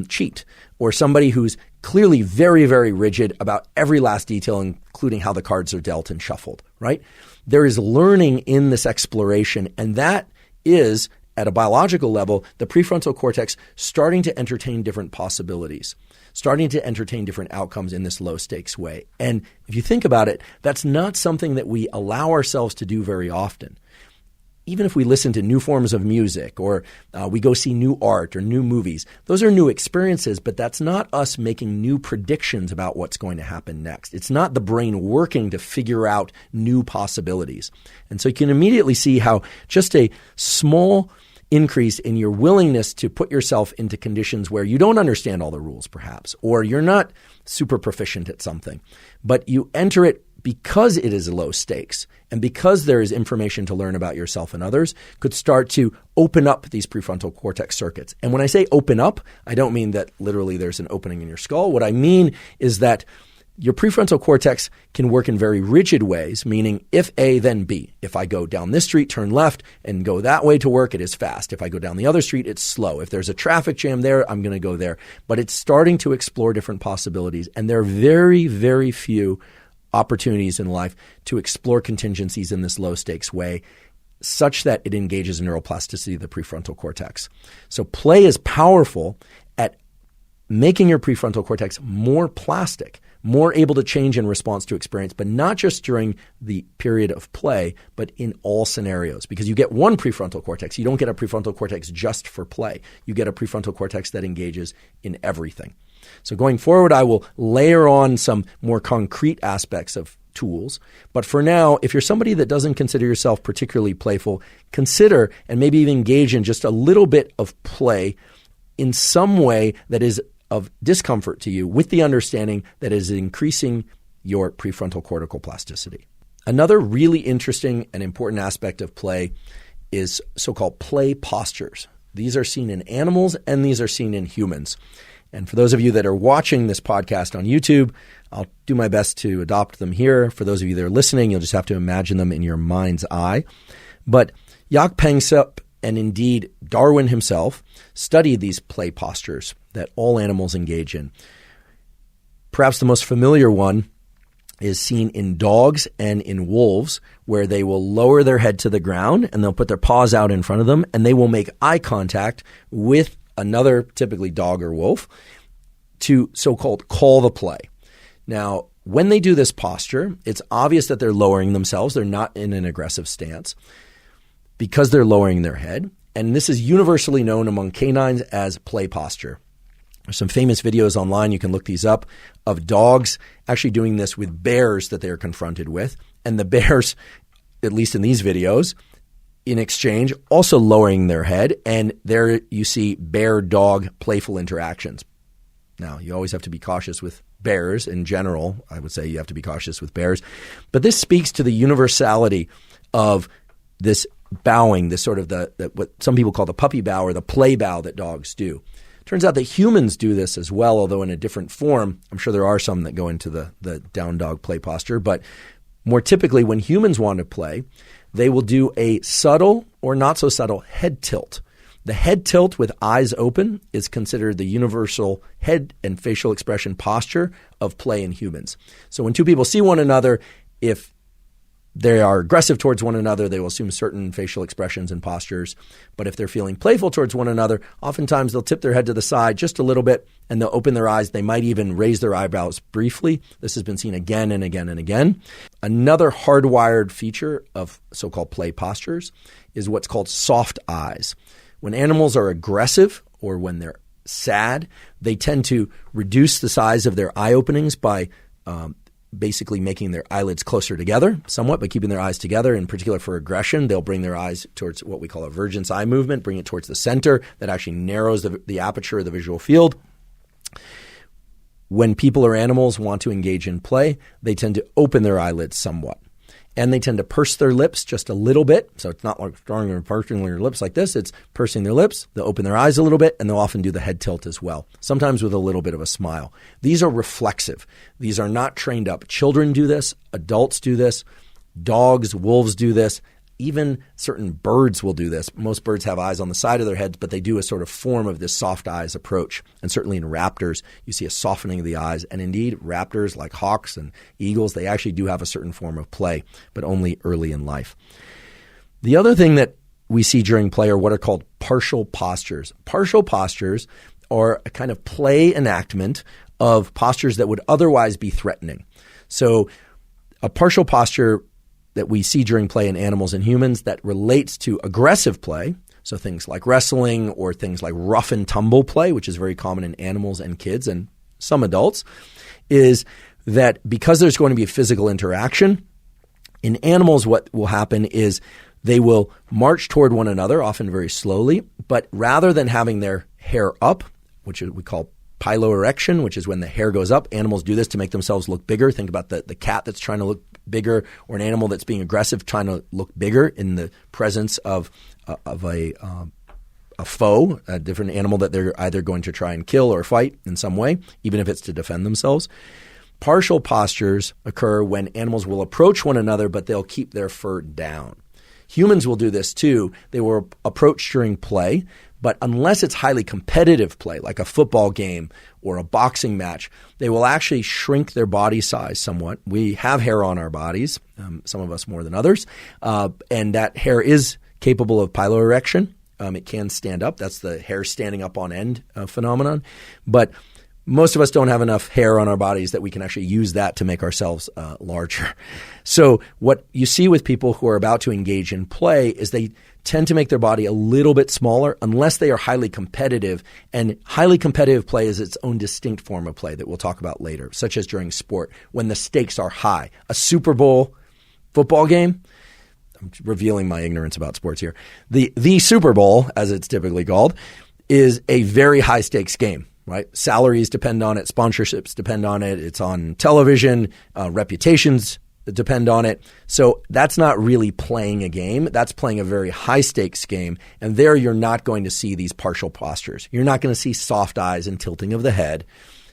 [SPEAKER 1] cheat, or somebody who's clearly very, very rigid about every last detail, including how the cards are dealt and shuffled, right? There is learning in this exploration, and that is at a biological level, the prefrontal cortex starting to entertain different possibilities, starting to entertain different outcomes in this low-stakes way. And if you think about it, that's not something that we allow ourselves to do very often. Even if we listen to new forms of music or we go see new art or new movies, those are new experiences, but that's not us making new predictions about what's going to happen next. It's not the brain working to figure out new possibilities. And so you can immediately see how just a small increase in your willingness to put yourself into conditions where you don't understand all the rules perhaps, or you're not super proficient at something, but you enter it because it is low stakes and because there is information to learn about yourself and others, could start to open up these prefrontal cortex circuits. And when I say open up, I don't mean that literally there's an opening in your skull. What I mean is that your prefrontal cortex can work in very rigid ways, meaning if A, then B. If I go down this street, turn left, and go that way to work, it is fast. If I go down the other street, it's slow. If there's a traffic jam there, I'm going to go there. But it's starting to explore different possibilities, and there are very, very few opportunities in life to explore contingencies in this low-stakes way, such that it engages neuroplasticity of the prefrontal cortex. So play is powerful at making your prefrontal cortex more plastic, more able to change in response to experience, but not just during the period of play, but in all scenarios. Because you get one prefrontal cortex. You don't get a prefrontal cortex just for play. You get a prefrontal cortex that engages in everything. So going forward, I will layer on some more concrete aspects of tools. But for now, if you're somebody that doesn't consider yourself particularly playful, consider and maybe even engage in just a little bit of play in some way that is of discomfort to you, with the understanding that it is increasing your prefrontal cortical plasticity. Another really interesting and important aspect of play is so-called play postures. These are seen in animals and these are seen in humans. And for those of you that are watching this podcast on YouTube, I'll do my best to adopt them here. For those of you that are listening, you'll just have to imagine them in your mind's eye. But Jaak Panksepp and indeed Darwin himself studied these play postures that all animals engage in. Perhaps the most familiar one is seen in dogs and in wolves, where they will lower their head to the ground and they'll put their paws out in front of them and they will make eye contact with another, typically dog or wolf, to so-called call the play. Now, when they do this posture, it's obvious that they're lowering themselves. They're not in an aggressive stance because they're lowering their head. And this is universally known among canines as play posture. There's some famous videos online, you can look these up, of dogs actually doing this with bears that they're confronted with. And the bears, at least in these videos, in exchange, also lowering their head. And there you see bear-dog playful interactions. Now, you always have to be cautious with bears in general. I would say you have to be cautious with bears. But this speaks to the universality of this bowing, this sort of what some people call the puppy bow or the play bow that dogs do. Turns out that humans do this as well, although in a different form. I'm sure there are some that go into the down dog play posture. But more typically, when humans want to play, they will do a subtle or not so subtle head tilt. The head tilt with eyes open is considered the universal head and facial expression posture of play in humans. So when two people see one another, if they are aggressive towards one another, they will assume certain facial expressions and postures. But if they're feeling playful towards one another, oftentimes they'll tip their head to the side just a little bit and they'll open their eyes. They might even raise their eyebrows briefly. This has been seen again and again and again. Another hardwired feature of so-called play postures is what's called soft eyes. When animals are aggressive or when they're sad, they tend to reduce the size of their eye openings by basically making their eyelids closer together somewhat, but keeping their eyes together. In particular for aggression, they'll bring their eyes towards what we call a vergence eye movement, bring it towards the center. That actually narrows the aperture of the visual field. When people or animals want to engage in play, they tend to open their eyelids somewhat. And they tend to purse their lips just a little bit. So it's not like drawing or pursing their lips like this. It's pursing their lips. They'll open their eyes a little bit, and they'll often do the head tilt as well, sometimes with a little bit of a smile. These are reflexive. These are not trained up. Children do this. Adults do this. Dogs, wolves do this. Even certain birds will do this. Most birds have eyes on the side of their heads, but they do a sort of form of this soft eyes approach. And certainly in raptors, you see a softening of the eyes. And indeed, raptors like hawks and eagles, they actually do have a certain form of play, but only early in life. The other thing that we see during play are what are called partial postures. Partial postures are a kind of play enactment of postures that would otherwise be threatening. So a partial posture that we see during play in animals and humans that relates to aggressive play, so things like wrestling or things like rough and tumble play, which is very common in animals and kids and some adults, is that because there's going to be a physical interaction, in animals what will happen is they will march toward one another, often very slowly, but rather than having their hair up, which we call piloerection, which is when the hair goes up, animals do this to make themselves look bigger. Think about the cat that's trying to look bigger, or an animal that's being aggressive trying to look bigger in the presence of a foe, a different animal that they're either going to try and kill or fight in some way, even if it's to defend themselves. Partial postures occur when animals will approach one another, but they'll keep their fur down. Humans will do this too. They will approach during play, but unless it's highly competitive play, like a football game or a boxing match, they will actually shrink their body size somewhat. We have hair on our bodies, some of us more than others, and that hair is capable of piloerection. It can stand up. That's the hair standing up on end phenomenon. But most of us don't have enough hair on our bodies that we can actually use that to make ourselves larger. So what you see with people who are about to engage in play is they tend to make their body a little bit smaller unless they are highly competitive. And highly competitive play is its own distinct form of play that we'll talk about later, such as during sport when the stakes are high. A Super Bowl football game, I'm revealing my ignorance about sports here. The Super Bowl, as it's typically called, is a very high stakes game. Right? Salaries depend on it. Sponsorships depend on it. It's on television. Reputations depend on it. So that's not really playing a game. That's playing a very high stakes game. And there you're not going to see these partial postures. You're not going to see soft eyes and tilting of the head,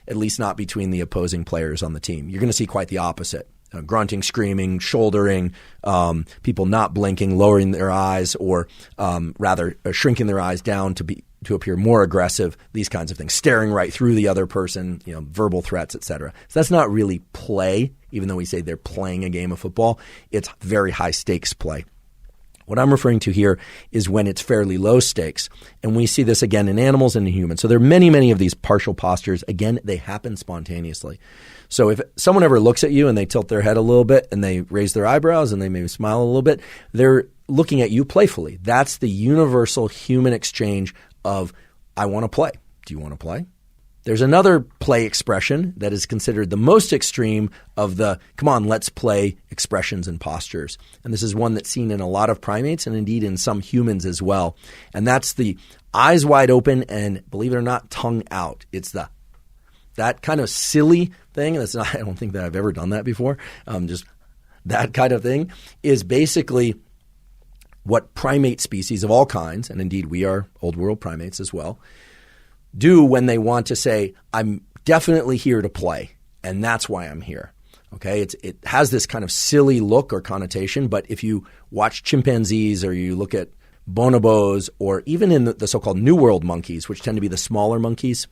[SPEAKER 1] at least not between the opposing players on the team. You're going to see quite the opposite. Grunting, screaming, shouldering, people not blinking, lowering their eyes, or rather shrinking their eyes down to appear more aggressive, these kinds of things, staring right through the other person, verbal threats, etc. So that's not really play, even though we say they're playing a game of football. It's very high stakes play. What I'm referring to here is when it's fairly low stakes, and we see this again in animals and in humans. So there are many, many of these partial postures. Again, they happen spontaneously. So if someone ever looks at you and they tilt their head a little bit and they raise their eyebrows and they maybe smile a little bit, they're looking at you playfully. That's the universal human exchange of, I want to play. Do you want to play? There's another play expression that is considered the most extreme of the, come on, let's play expressions and postures. And this is one that's seen in a lot of primates and indeed in some humans as well. And that's the eyes wide open and, believe it or not, tongue out. It's that kind of silly thing. I don't think that I've ever done that before. Just that kind of thing is basically what primate species of all kinds, and indeed we are old world primates as well, do when they want to say, I'm definitely here to play, and that's why I'm here. Okay, it has this kind of silly look or connotation, but if you watch chimpanzees or you look at bonobos, or even in the so-called New World monkeys, which tend to be the smaller monkeys,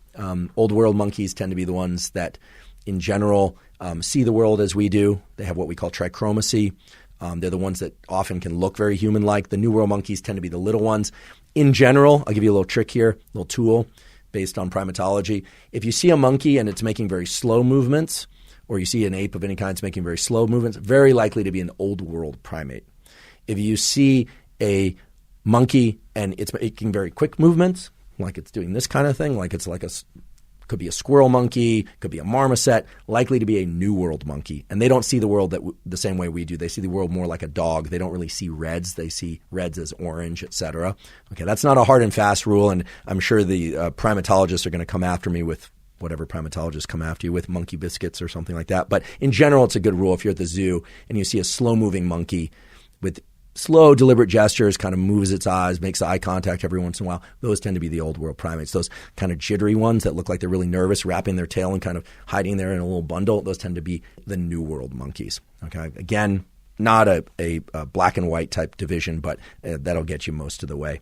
[SPEAKER 1] Old World monkeys tend to be the ones that, in general, see the world as we do. They have what we call trichromacy. They're the ones that often can look very human-like. The New World monkeys tend to be the little ones. In general, I'll give you a little trick here, a little tool based on primatology. If you see a monkey and it's making very slow movements, or you see an ape of any kind that's making very slow movements, very likely to be an Old World primate. If you see a monkey and it's making very quick movements, like it's doing this kind of thing, like it's like could be a squirrel monkey, could be a marmoset, likely to be a New World monkey. And they don't see the world the same way we do. They see the world more like a dog. They don't really see reds. They see reds as orange, etc. Okay, that's not a hard and fast rule, and I'm sure the primatologists are going to come after me with whatever primatologists come after you with, monkey biscuits or something like that. But in general, it's a good rule. If you're at the zoo and you see a slow-moving monkey with slow, deliberate gestures, kind of moves its eyes, makes eye contact every once in a while, those tend to be the Old World primates. Those kind of jittery ones that look like they're really nervous, wrapping their tail and kind of hiding there in a little bundle, those tend to be the New World monkeys. Okay, again, not a black and white type division, but that'll get you most of the way.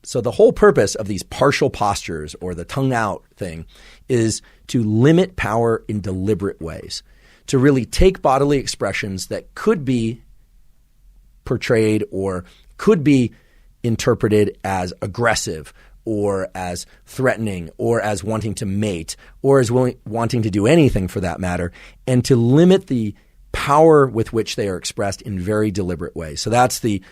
[SPEAKER 1] So the whole purpose of these partial postures, or the tongue out thing, is to limit power in deliberate ways, to really take bodily expressions that could be portrayed or could be interpreted as aggressive or as threatening or as wanting to mate or as wanting to do anything for that matter, and to limit the power with which they are expressed in very deliberate ways. So that's the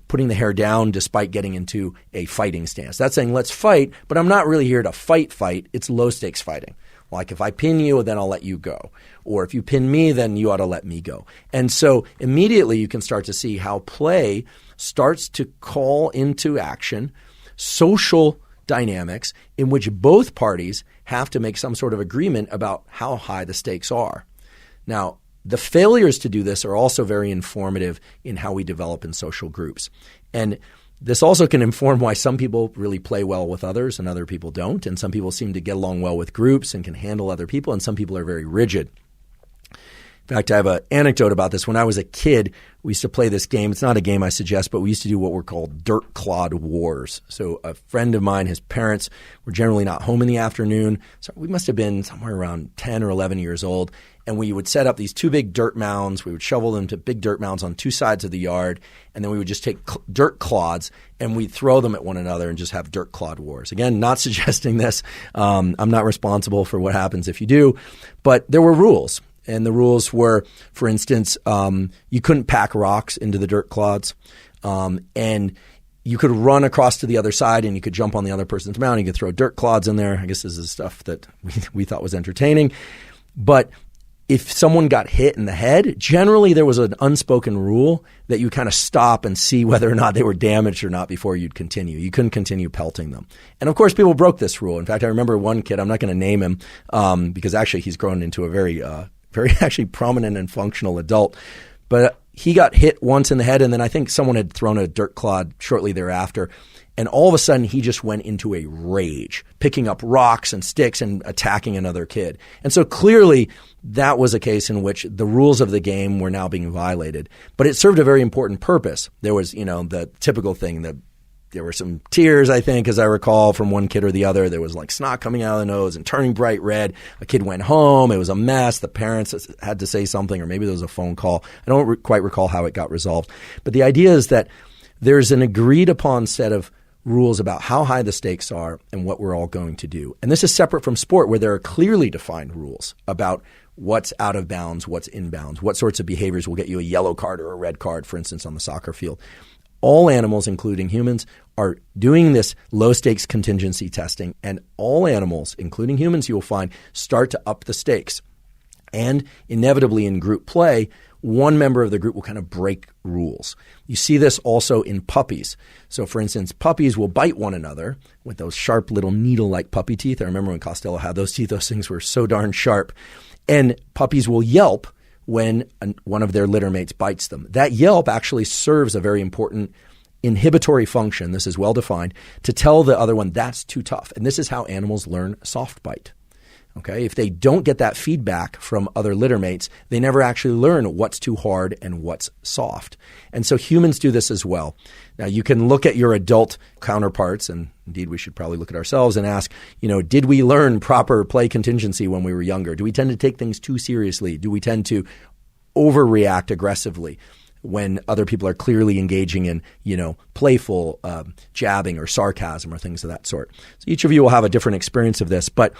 [SPEAKER 1] putting the hair down despite getting into a fighting stance. That's saying, let's fight, but I'm not really here to fight. It's low-stakes fighting. Like if I pin you, then I'll let you go. Or if you pin me, then you ought to let me go. And so immediately you can start to see how play starts to call into action social dynamics in which both parties have to make some sort of agreement about how high the stakes are. Now, the failures to do this are also very informative in how we develop in social groups. And this also can inform why some people really play well with others and other people don't. And some people seem to get along well with groups and can handle other people, and some people are very rigid. In fact, I have an anecdote about this. When I was a kid, we used to play this game. It's not a game I suggest, but we used to do what were called dirt clod wars. So a friend of mine, his parents were generally not home in the afternoon. So we must have been somewhere around 10 or 11 years old. And we would set up these two big dirt mounds. We would shovel them to big dirt mounds on two sides of the yard. And then we would just take dirt clods and we'd throw them at one another and just have dirt clod wars. Again, not suggesting this. I'm not responsible for what happens if you do. But there were rules. And the rules were, for instance, you couldn't pack rocks into the dirt clods. And you could run across to the other side and you could jump on the other person's mound. You could throw dirt clods in there. I guess this is stuff that we thought was entertaining. But if someone got hit in the head, generally there was an unspoken rule that you kind of stop and see whether or not they were damaged or not before you'd continue. You couldn't continue pelting them. And of course, people broke this rule. In fact, I remember one kid, I'm not going to name him because actually he's grown into a very actually prominent and functional adult. But he got hit once in the head, and then I think someone had thrown a dirt clod shortly thereafter. And all of a sudden, he just went into a rage, picking up rocks and sticks and attacking another kid. And so clearly, that was a case in which the rules of the game were now being violated. But it served a very important purpose. There was, the typical thing that there were some tears, I think, as I recall, from one kid or the other. There was like snot coming out of the nose and turning bright red. A kid went home. It was a mess. The parents had to say something, or maybe there was a phone call. I don't quite recall how it got resolved. But the idea is that there's an agreed upon set of rules about how high the stakes are and what we're all going to do. And this is separate from sport, where there are clearly defined rules about what's out of bounds, what's in bounds, what sorts of behaviors will get you a yellow card or a red card, for instance, on the soccer field. All animals, including humans, are doing this low-stakes contingency testing, and all animals, including humans, you will find, start to up the stakes. And inevitably in group play, one member of the group will kind of break rules. You see this also in puppies. So, for instance, puppies will bite one another with those sharp little needle-like puppy teeth. I remember when Costello had those teeth, those things were so darn sharp. And puppies will yelp when one of their litter mates bites them. That yelp actually serves a very important inhibitory function, this is well defined, to tell the other one that's too tough. And this is how animals learn soft bite. Okay? If they don't get that feedback from other litter mates, they never actually learn what's too hard and what's soft. And so humans do this as well. Now, you can look at your adult counterparts, and indeed we should probably look at ourselves and ask, did we learn proper play contingency when we were younger? Do we tend to take things too seriously? Do we tend to overreact aggressively when other people are clearly engaging in, playful jabbing or sarcasm or things of that sort? So each of you will have a different experience of this, but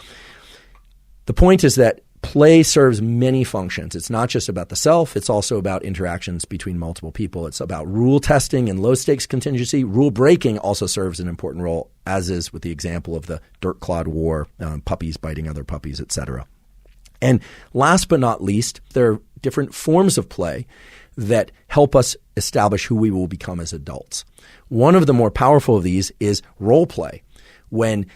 [SPEAKER 1] the point is that play serves many functions. It's not just about the self. It's also about interactions between multiple people. It's about rule testing and low-stakes contingency. Rule breaking also serves an important role, as is with the example of the dirt clod war, puppies biting other puppies, etc. And last but not least, there are different forms of play that help us establish who we will become as adults. One of the more powerful of these is role play, when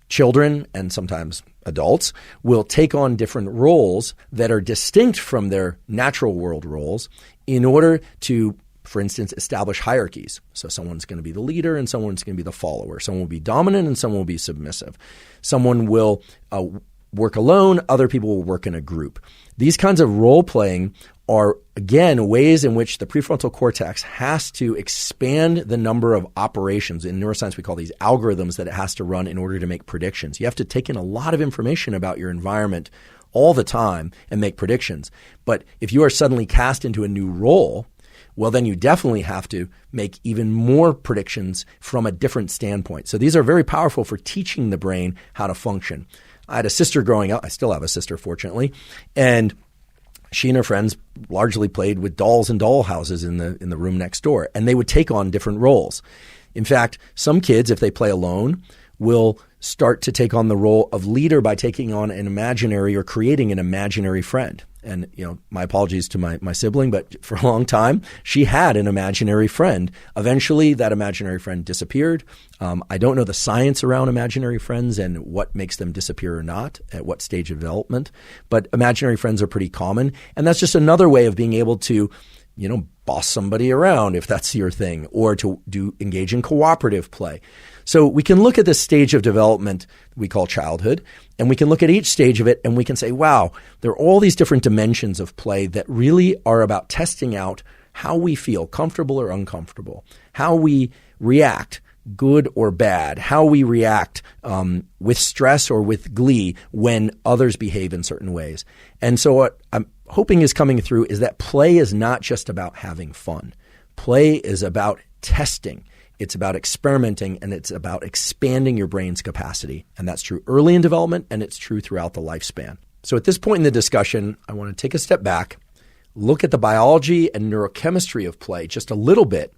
[SPEAKER 1] children and sometimes adults will take on different roles that are distinct from their natural world roles in order to, for instance, establish hierarchies. So someone's going to be the leader and someone's going to be the follower. Someone will be dominant and someone will be submissive. Someone will work alone. Other people will work in a group. These kinds of role playing are, again, ways in which the prefrontal cortex has to expand the number of operations. In neuroscience, we call these algorithms that it has to run in order to make predictions. You have to take in a lot of information about your environment all the time and make predictions. But if you are suddenly cast into a new role well, then you definitely have to make even more predictions from a different standpoint. So these are very powerful for teaching the brain how to function. I had a sister growing up. I still have a sister, fortunately. And she and her friends largely played with dolls and doll houses in the room next door. And they would take on different roles. In fact, some kids, if they play alone, will start to take on the role of leader by taking on an imaginary or creating an imaginary friend. And, my apologies to my sibling, but for a long time, she had an imaginary friend. Eventually, that imaginary friend disappeared. I don't know the science around imaginary friends and what makes them disappear or not, at what stage of development, but imaginary friends are pretty common. And that's just another way of being able to, boss somebody around if that's your thing, or to engage in cooperative play. So we can look at this stage of development we call childhood, and we can look at each stage of it and we can say, wow, there are all these different dimensions of play that really are about testing out how we feel, comfortable or uncomfortable, how we react, good or bad, how we react with stress or with glee when others behave in certain ways. And so what I'm hoping is coming through is that play is not just about having fun. Play is about testing. It's about experimenting, and it's about expanding your brain's capacity. And that's true early in development, and it's true throughout the lifespan. So at this point in the discussion, I want to take a step back, look at the biology and neurochemistry of play just a little bit,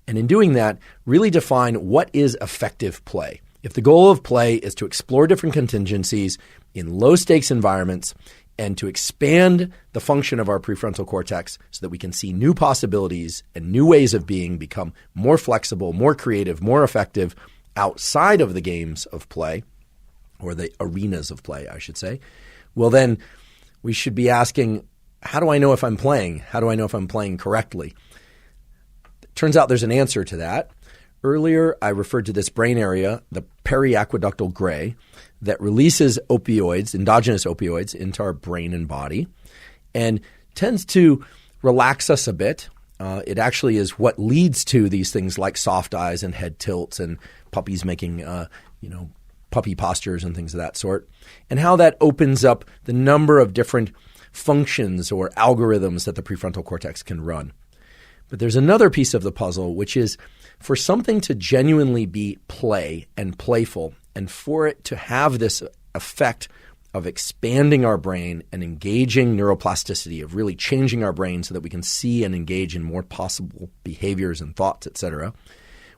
[SPEAKER 1] and in doing that, really define what is effective play. If the goal of play is to explore different contingencies in low-stakes environments and to expand the function of our prefrontal cortex so that we can see new possibilities and new ways of being, become more flexible, more creative, more effective outside of the games of play, or the arenas of play, I should say, well, then we should be asking, how do I know if I'm playing? How do I know if I'm playing correctly? Turns out there's an answer to that. Earlier, I referred to this brain area, the periaqueductal gray, that releases opioids, endogenous opioids, into our brain and body and tends to relax us a bit. It actually is what leads to these things like soft eyes and head tilts and puppies making, puppy postures and things of that sort, and how that opens up the number of different functions or algorithms that the prefrontal cortex can run. But there's another piece of the puzzle, which is for something to genuinely be play and playful, and for it to have this effect of expanding our brain and engaging neuroplasticity, of really changing our brain so that we can see and engage in more possible behaviors and thoughts, etc.,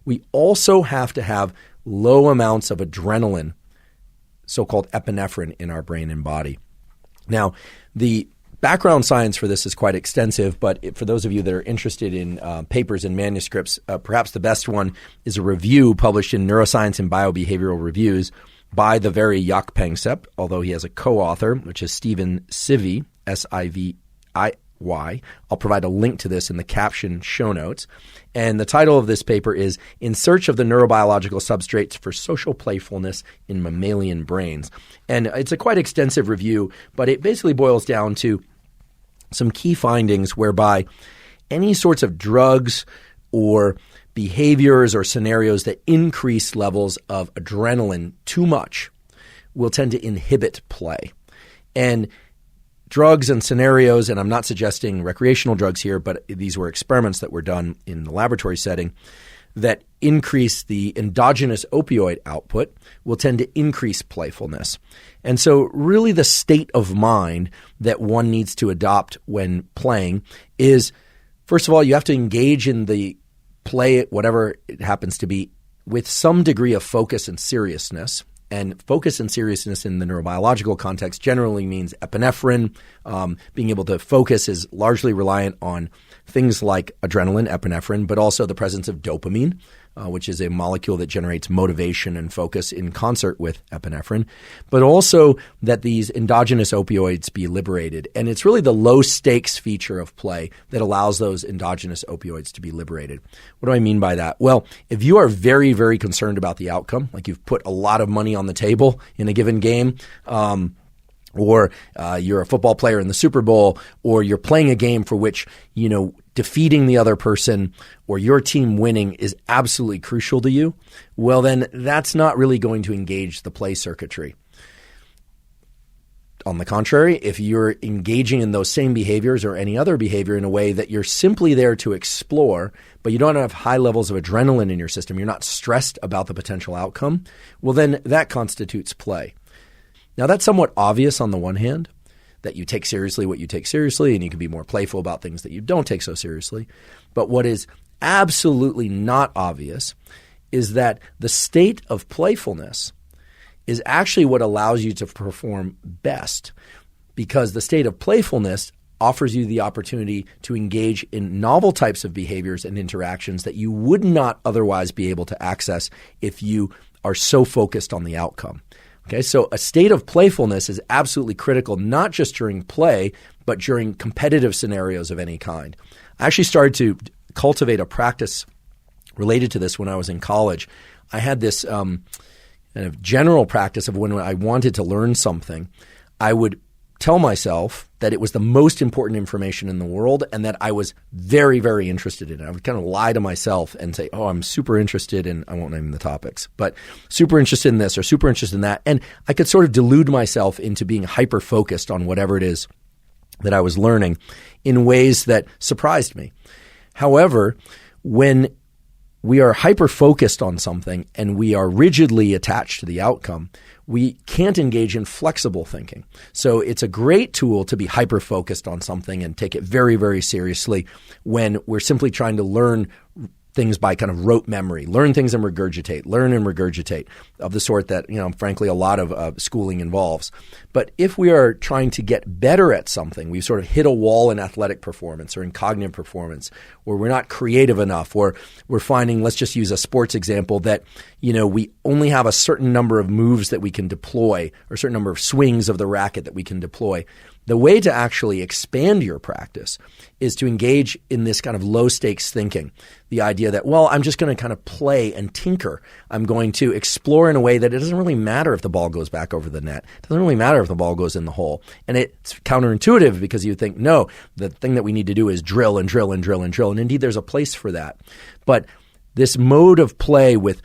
[SPEAKER 1] we also have to have low amounts of adrenaline, so-called epinephrine, in our brain and body. Now, the background science for this is quite extensive, but for those of you that are interested in papers and manuscripts, perhaps the best one is a review published in Neuroscience and Biobehavioral Reviews by the very Jaak Panksepp, although he has a co-author, which is Stephen Sivy, Siviy. I'll provide a link to this in the caption show notes. And the title of this paper is In Search of the Neurobiological Substrates for Social Playfulness in Mammalian Brains. And it's a quite extensive review, but it basically boils down to some key findings whereby any sorts of drugs or behaviors or scenarios that increase levels of adrenaline too much will tend to inhibit play. And drugs and scenarios, and I'm not suggesting recreational drugs here, but these were experiments that were done in the laboratory setting that increase the endogenous opioid output will tend to increase playfulness. And so really the state of mind that one needs to adopt when playing is, first of all, you have to engage in the play, whatever it happens to be, with some degree of focus and seriousness. And focus and seriousness in the neurobiological context generally means epinephrine. Being able to focus is largely reliant on things like adrenaline, epinephrine, but also the presence of dopamine, which is a molecule that generates motivation and focus in concert with epinephrine, but also that these endogenous opioids be liberated. And it's really the low-stakes feature of play that allows those endogenous opioids to be liberated. What do I mean by that? Well, if you are very, very concerned about the outcome, like you've put a lot of money on the table in a given game, or you're a football player in the Super Bowl, or you're playing a game for which, defeating the other person or your team winning is absolutely crucial to you, well, then that's not really going to engage the play circuitry. On the contrary, if you're engaging in those same behaviors or any other behavior in a way that you're simply there to explore, but you don't have high levels of adrenaline in your system, you're not stressed about the potential outcome, well, then that constitutes play. Now, that's somewhat obvious on the one hand, that you take seriously what you take seriously, and you can be more playful about things that you don't take so seriously. But what is absolutely not obvious is that the state of playfulness is actually what allows you to perform best, because the state of playfulness offers you the opportunity to engage in novel types of behaviors and interactions that you would not otherwise be able to access if you are so focused on the outcome. Okay, so a state of playfulness is absolutely critical, not just during play, but during competitive scenarios of any kind. I actually started to cultivate a practice related to this when I was in college. I had this kind of general practice of when I wanted to learn something, I would tell myself that it was the most important information in the world and that I was very, very interested in it. I would kind of lie to myself and say, oh, I'm super interested in, I won't name the topics, but super interested in this or super interested in that. And I could sort of delude myself into being hyper-focused on whatever it is that I was learning in ways that surprised me. However, when we are hyper-focused on something and we are rigidly attached to the outcome, we can't engage in flexible thinking. So it's a great tool to be hyper-focused on something and take it very, very seriously when we're simply trying to learn things by kind of rote memory, learn things and regurgitate, learn and regurgitate, of the sort that, frankly, a lot of schooling involves. But if we are trying to get better at something, we've sort of hit a wall in athletic performance or in cognitive performance, or we're not creative enough, or we're finding, let's just use a sports example, that, we only have a certain number of moves that we can deploy or a certain number of swings of the racket that we can deploy. The way to actually expand your practice is to engage in this kind of low-stakes thinking, the idea that, well, I'm just going to kind of play and tinker. I'm going to explore in a way that it doesn't really matter if the ball goes back over the net. It doesn't really matter if the ball goes in the hole. And it's counterintuitive because you think, no, the thing that we need to do is drill and drill and drill and drill. And indeed, there's a place for that. But this mode of play with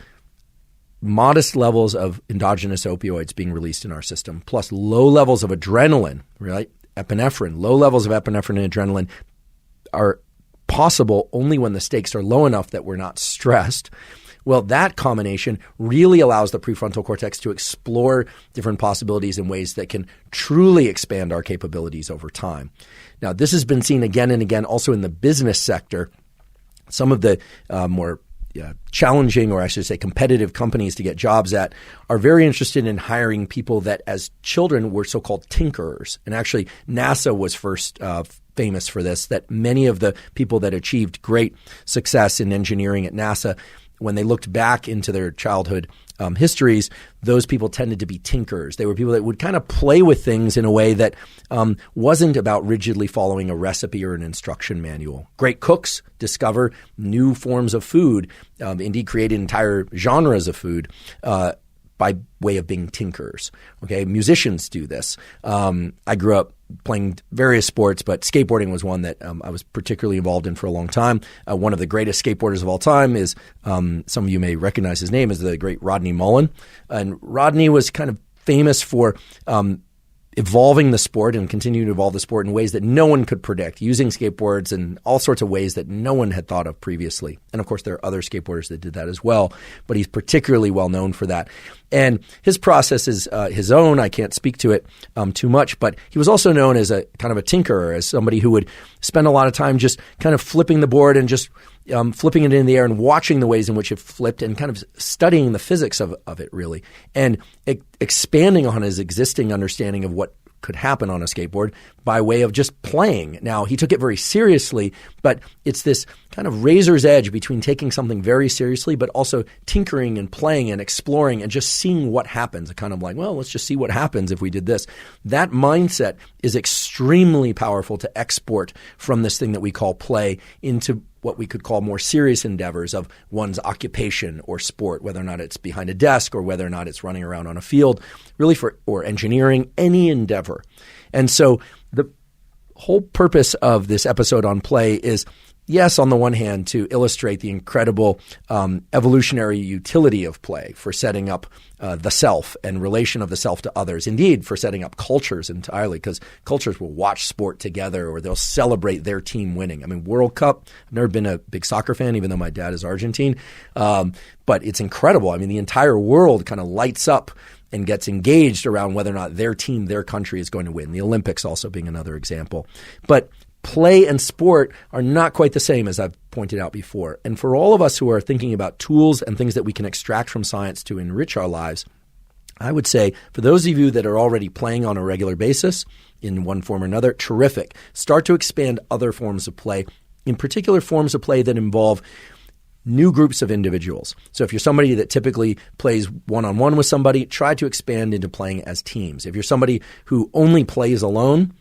[SPEAKER 1] modest levels of endogenous opioids being released in our system, plus low levels of adrenaline, right? Epinephrine, low levels of epinephrine and adrenaline are possible only when the stakes are low enough that we're not stressed. Well, that combination really allows the prefrontal cortex to explore different possibilities in ways that can truly expand our capabilities over time. Now, this has been seen again and again also in the business sector. Some of the more challenging, or I should say competitive companies to get jobs at, are very interested in hiring people that as children were so-called tinkerers. And actually NASA was first famous for this, that many of the people that achieved great success in engineering at NASA, when they looked back into their childhood histories, those people tended to be tinkerers. They were people that would kind of play with things in a way that wasn't about rigidly following a recipe or an instruction manual. Great cooks discover new forms of food, indeed create entire genres of food by way of being tinkerers. Okay, musicians do this. I grew up playing various sports, but skateboarding was one that I was particularly involved in for a long time. One of the greatest skateboarders of all time is, some of you may recognize his name, is the great Rodney Mullen. And Rodney was kind of famous for evolving the sport and continuing to evolve the sport in ways that no one could predict, using skateboards in all sorts of ways that no one had thought of previously. And of course, there are other skateboarders that did that as well, but he's particularly well known for that. And his process is his own. I can't speak to it too much, but he was also known as a kind of a tinkerer, as somebody who would spend a lot of time just kind of flipping the board and just flipping it in the air and watching the ways in which it flipped and kind of studying the physics of it really, and expanding on his existing understanding of what could happen on a skateboard by way of just playing. Now, he took it very seriously, but it's this kind of razor's edge between taking something very seriously, but also tinkering and playing and exploring and just seeing what happens. Kind of like, well, let's just see what happens if we did this. That mindset is extremely powerful to export from this thing that we call play into what we could call more serious endeavors of one's occupation or sport, whether or not it's behind a desk or whether or not it's running around on a field, really or engineering, any endeavor. And so the whole purpose of this episode on play is Yes, on the one hand, to illustrate the incredible evolutionary utility of play for setting up the self and relation of the self to others. Indeed, for setting up cultures entirely, because cultures will watch sport together or they'll celebrate their team winning. I mean, World Cup, I've never been a big soccer fan, even though my dad is Argentine. But it's incredible. I mean, the entire world kind of lights up and gets engaged around whether or not their team, their country is going to win. The Olympics also being another example. But play and sport are not quite the same, as I've pointed out before. And for all of us who are thinking about tools and things that we can extract from science to enrich our lives, I would say for those of you that are already playing on a regular basis in one form or another, terrific. Start to expand other forms of play, in particular forms of play that involve new groups of individuals. So if you're somebody that typically plays one-on-one with somebody, try to expand into playing as teams. If you're somebody who only plays alone,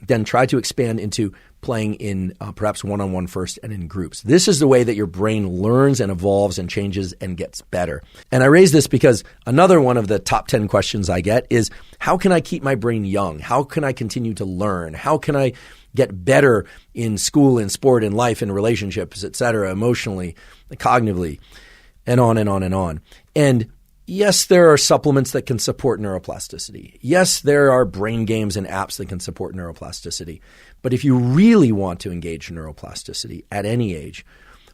[SPEAKER 1] then try to expand into playing in perhaps one-on-one first and in groups. This is the way that your brain learns and evolves and changes and gets better. And I raise this because another one of the top 10 questions I get is, how can I keep my brain young? How can I continue to learn? How can I get better in school, in sport, in life, in relationships, et cetera, emotionally, cognitively, and on and on and on. And yes, there are supplements that can support neuroplasticity. Yes, there are brain games and apps that can support neuroplasticity. But if you really want to engage neuroplasticity at any age,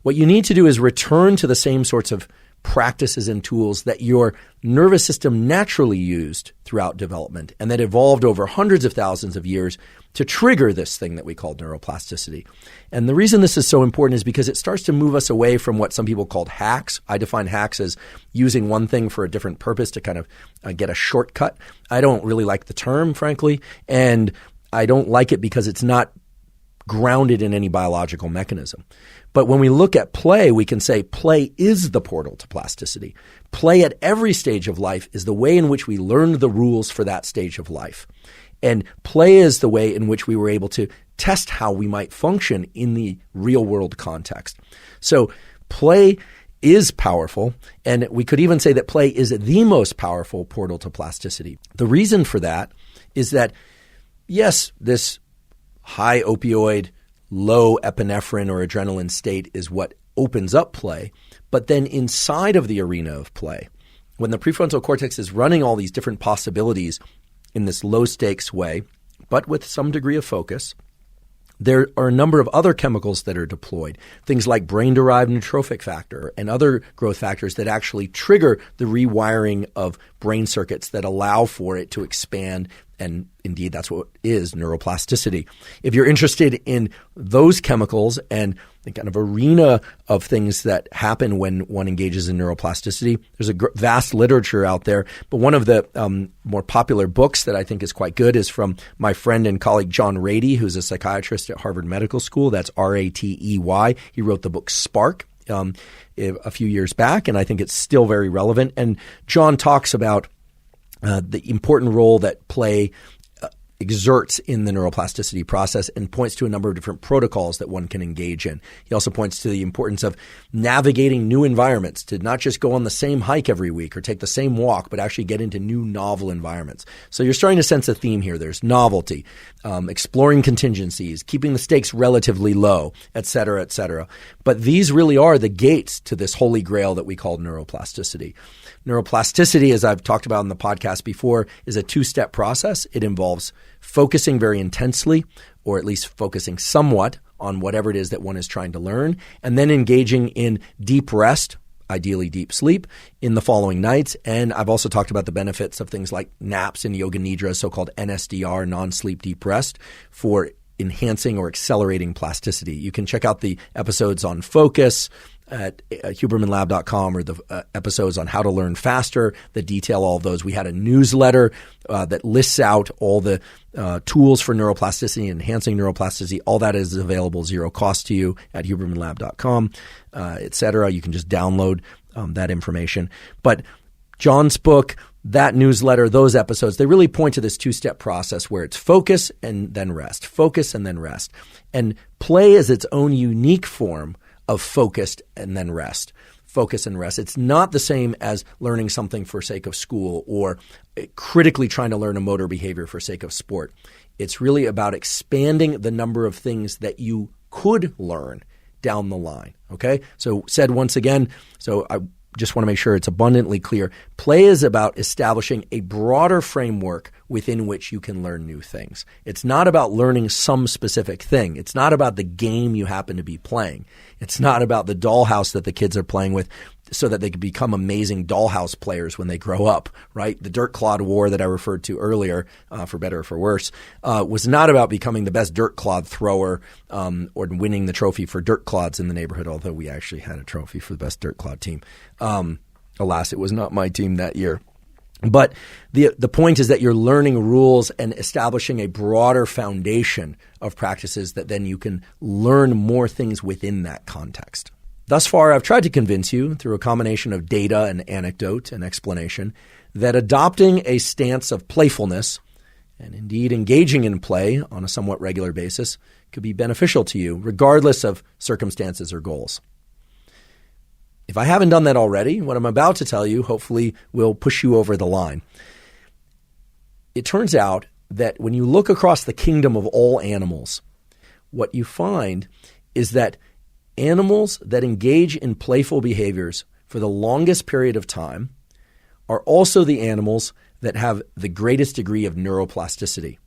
[SPEAKER 1] what you need to do is return to the same sorts of practices and tools that your nervous system naturally used throughout development and that evolved over hundreds of thousands of years to trigger this thing that we call neuroplasticity. And the reason this is so important is because it starts to move us away from what some people call hacks. I define hacks as using one thing for a different purpose to kind of get a shortcut. I don't really like the term, frankly, and I don't like it because it's not grounded in any biological mechanism. But when we look at play, we can say play is the portal to plasticity. Play at every stage of life is the way in which we learned the rules for that stage of life. And play is the way in which we were able to test how we might function in the real world context. So play is powerful, and we could even say that play is the most powerful portal to plasticity. The reason for that is that, yes, this high opioid, low epinephrine or adrenaline state is what opens up play. But then inside of the arena of play, when the prefrontal cortex is running all these different possibilities in this low stakes way, but with some degree of focus, there are a number of other chemicals that are deployed, things like brain-derived neurotrophic factor and other growth factors that actually trigger the rewiring of brain circuits that allow for it to expand. And indeed, that's what is neuroplasticity. If you're interested in those chemicals and the kind of arena of things that happen when one engages in neuroplasticity, there's a vast literature out there. But one of the more popular books that I think is quite good is from my friend and colleague John Ratey, who's a psychiatrist at Harvard Medical School. That's Ratey. He wrote the book Spark a few years back, and I think it's still very relevant. And John talks about the important role that play exerts in the neuroplasticity process and points to a number of different protocols that one can engage in. He also points to the importance of navigating new environments, to not just go on the same hike every week or take the same walk, but actually get into new novel environments. So you're starting to sense a theme here. There's novelty, exploring contingencies, keeping the stakes relatively low, et cetera, et cetera. But these really are the gates to this holy grail that we call neuroplasticity. Neuroplasticity, as I've talked about in the podcast before, is a two-step process. It involves focusing very intensely, or at least focusing somewhat on whatever it is that one is trying to learn, and then engaging in deep rest, ideally deep sleep, in the following nights. And I've also talked about the benefits of things like naps and yoga nidra, so-called NSDR, non-sleep deep rest, for enhancing or accelerating plasticity. You can check out the episodes on focus at hubermanlab.com or the episodes on how to learn faster that detail all of those. We had a newsletter that lists out all the tools for neuroplasticity, enhancing neuroplasticity. All that is available, zero cost to you at hubermanlab.com, et cetera. You can just download that information. But John's book, that newsletter, those episodes, they really point to this two-step process where it's focus and then rest, focus and then rest. And play is its own unique form of focused and then rest, focus and rest. It's not the same as learning something for sake of school or critically trying to learn a motor behavior for sake of sport. It's really about expanding the number of things that you could learn down the line. Okay? So said once again, so I just want to make sure it's abundantly clear. Play is about establishing a broader framework within which you can learn new things. It's not about learning some specific thing. It's not about the game you happen to be playing. It's not about the dollhouse that the kids are playing with so that they can become amazing dollhouse players when they grow up, right? The dirt clod war that I referred to earlier, for better or for worse, was not about becoming the best dirt clod thrower or winning the trophy for dirt clods in the neighborhood, although we actually had a trophy for the best dirt clod team. Alas, it was not my team that year. But the point is that you're learning rules and establishing a broader foundation of practices that then you can learn more things within that context. Thus far, I've tried to convince you through a combination of data and anecdote and explanation that adopting a stance of playfulness and indeed engaging in play on a somewhat regular basis could be beneficial to you regardless of circumstances or goals. If I haven't done that already, what I'm about to tell you hopefully will push you over the line. It turns out that when you look across the kingdom of all animals, what you find is that animals that engage in playful behaviors for the longest period of time are also the animals that have the greatest degree of neuroplasticity,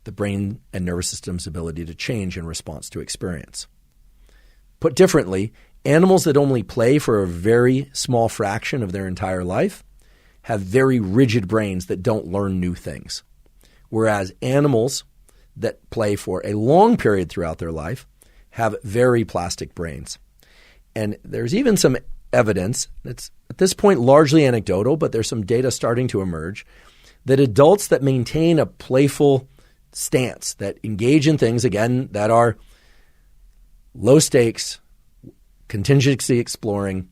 [SPEAKER 1] the brain and nervous system's ability to change in response to experience. Put differently, animals that only play for a very small fraction of their entire life have very rigid brains that don't learn new things, whereas animals that play for a long period throughout their life have very plastic brains. And there's even some evidence, it's at this point largely anecdotal, but there's some data starting to emerge, that adults that maintain a playful stance, that engage in things, again, that are low stakes, contingency exploring,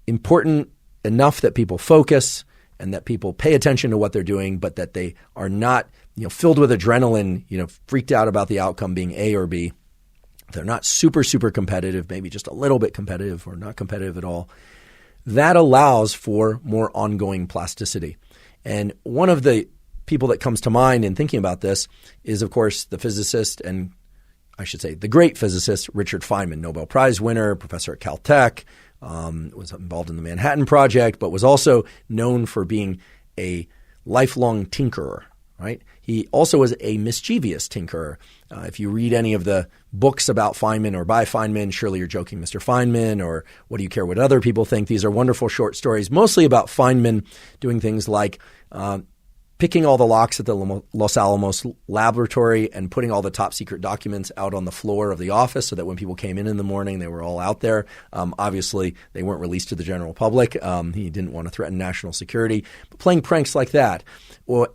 [SPEAKER 1] important enough that people focus and that people pay attention to what they're doing, but that they are not, filled with adrenaline, freaked out about the outcome being A or B. They're not super, super competitive, maybe just a little bit competitive or not competitive at all. That allows for more ongoing plasticity. And one of the people that comes to mind in thinking about this is, of course, the physicist and I should say the great physicist Richard Feynman, Nobel Prize winner, professor at Caltech, was involved in the Manhattan Project, but was also known for being a lifelong tinkerer. Right? He also was a mischievous tinkerer. If you read any of the books about Feynman or by Feynman, Surely You're Joking, Mr. Feynman, or What Do You Care What Other People Think? These are wonderful short stories, mostly about Feynman doing things like picking all the locks at the Los Alamos laboratory and putting all the top secret documents out on the floor of the office so that when people came in the morning, they were all out there. Obviously, they weren't released to the general public. He didn't want to threaten national security. But playing pranks like that.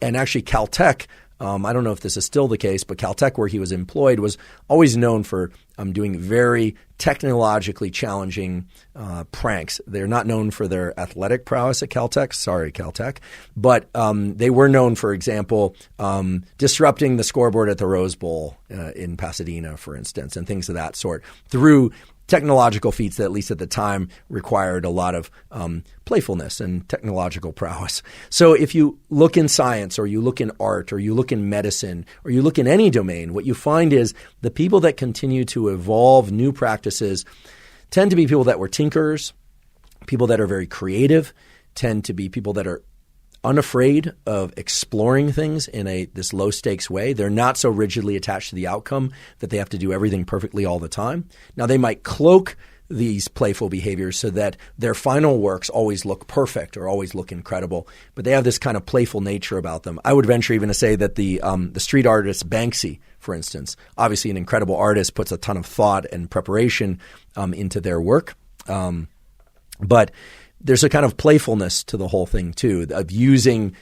[SPEAKER 1] And actually, Caltech, I don't know if this is still the case, but Caltech, where he was employed, was always known for doing very technologically challenging pranks. They're not known for their athletic prowess at Caltech. Sorry, Caltech. But they were known, for example, disrupting the scoreboard at the Rose Bowl in Pasadena, for instance, and things of that sort through technological feats that, at least at the time, required a lot of playfulness and technological prowess. So if you look in science or you look in art or you look in medicine or you look in any domain, what you find is the people that continue to evolve new practices tend to be people that were tinkerers, people that are very creative, tend to be people that are unafraid of exploring things in this low-stakes way. They're not so rigidly attached to the outcome that they have to do everything perfectly all the time. Now, they might cloak these playful behaviors so that their final works always look perfect or always look incredible, but they have this kind of playful nature about them. I would venture even to say that the street artist Banksy, for instance, obviously an incredible artist, puts a ton of thought and preparation into their work, but there's a kind of playfulness to the whole thing, too, of using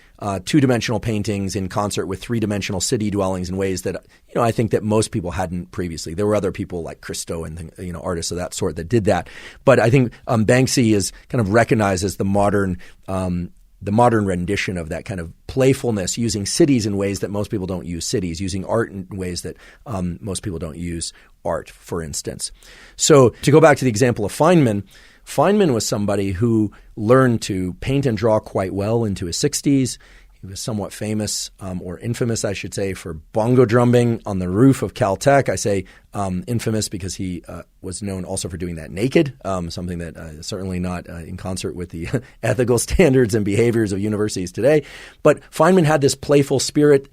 [SPEAKER 1] two-dimensional paintings in concert with three-dimensional city dwellings in ways that, I think that most people hadn't previously. There were other people like Christo and, artists of that sort that did that. But I think Banksy is kind of recognized as the modern rendition of that kind of playfulness, using cities in ways that most people don't use cities, using art in ways that most people don't use art, for instance. So to go back to the example of Feynman was somebody who learned to paint and draw quite well into his 60s. He He was somewhat famous, or infamous, I should say, for bongo drumming on the roof of Caltech. I say infamous because he was known also for doing that naked, something that is certainly not in concert with the ethical standards and behaviors of universities today. But Feynman had this playful spirit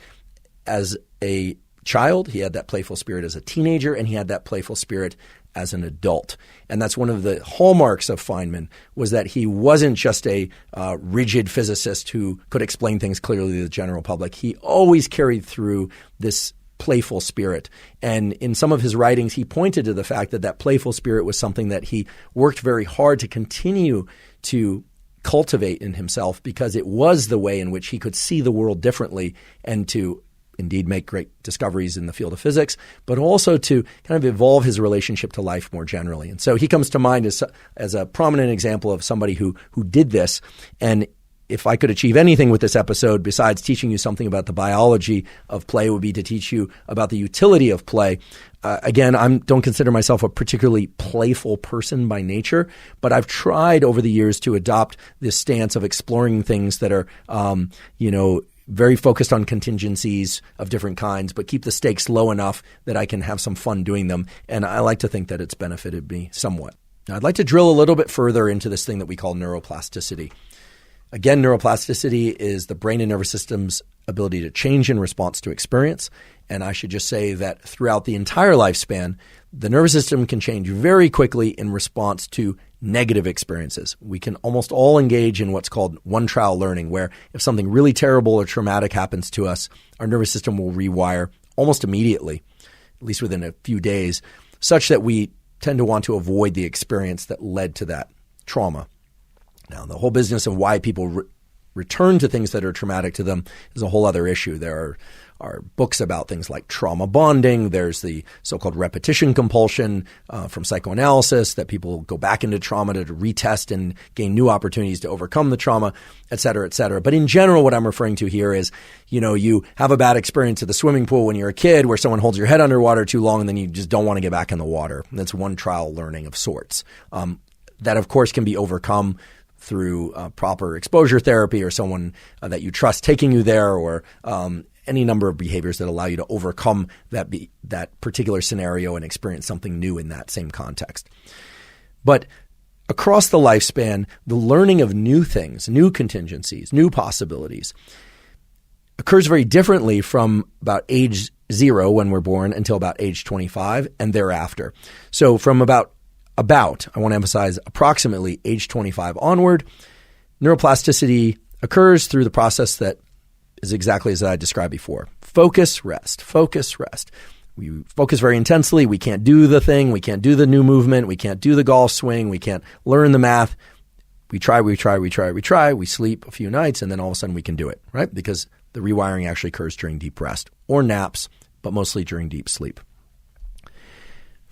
[SPEAKER 1] as a child. He had that playful spirit as a teenager, and he had that playful spirit as an adult. And that's one of the hallmarks of Feynman, was that he wasn't just a rigid physicist who could explain things clearly to the general public. He always carried through this playful spirit. And in some of his writings, he pointed to the fact that that playful spirit was something that he worked very hard to continue to cultivate in himself, because it was the way in which he could see the world differently and to indeed make great discoveries in the field of physics, but also to kind of evolve his relationship to life more generally. And so he comes to mind as a prominent example of somebody who did this. And if I could achieve anything with this episode besides teaching you something about the biology of play, would be to teach you about the utility of play. Again, I don't consider myself a particularly playful person by nature, but I've tried over the years to adopt this stance of exploring things that are, very focused on contingencies of different kinds, but keep the stakes low enough that I can have some fun doing them. And I like to think that it's benefited me somewhat. Now, I'd like to drill a little bit further into this thing that we call neuroplasticity. Again, neuroplasticity is the brain and nervous system's ability to change in response to experience. And I should just say that throughout the entire lifespan, the nervous system can change very quickly in response to negative experiences. We can almost all engage in what's called one-trial learning, where if something really terrible or traumatic happens to us, our nervous system will rewire almost immediately, at least within a few days, such that we tend to want to avoid the experience that led to that trauma. Now, the whole business of why people return to things that are traumatic to them is a whole other issue. There are books about things like trauma bonding. There's the so-called repetition compulsion from psychoanalysis, that people go back into trauma to retest and gain new opportunities to overcome the trauma, et cetera, et cetera. But in general, what I'm referring to here is, you have a bad experience at the swimming pool when you're a kid where someone holds your head underwater too long and then you just don't want to get back in the water. And that's one trial learning of sorts. That, of course, can be overcome through proper exposure therapy or someone that you trust taking you there, or any number of behaviors that allow you to overcome that particular scenario and experience something new in that same context. But across the lifespan, the learning of new things, new contingencies, new possibilities occurs very differently from about age 0 when we're born until about age 25 and thereafter. So from about, I want to emphasize, approximately age 25 onward, neuroplasticity occurs through the process that is exactly as I described before. Focus, rest, focus, rest. We focus very intensely. We can't do the thing. We can't do the new movement. We can't do the golf swing. We can't learn the math. We try. We sleep a few nights, and then all of a sudden we can do it, right? Because the rewiring actually occurs during deep rest or naps, but mostly during deep sleep.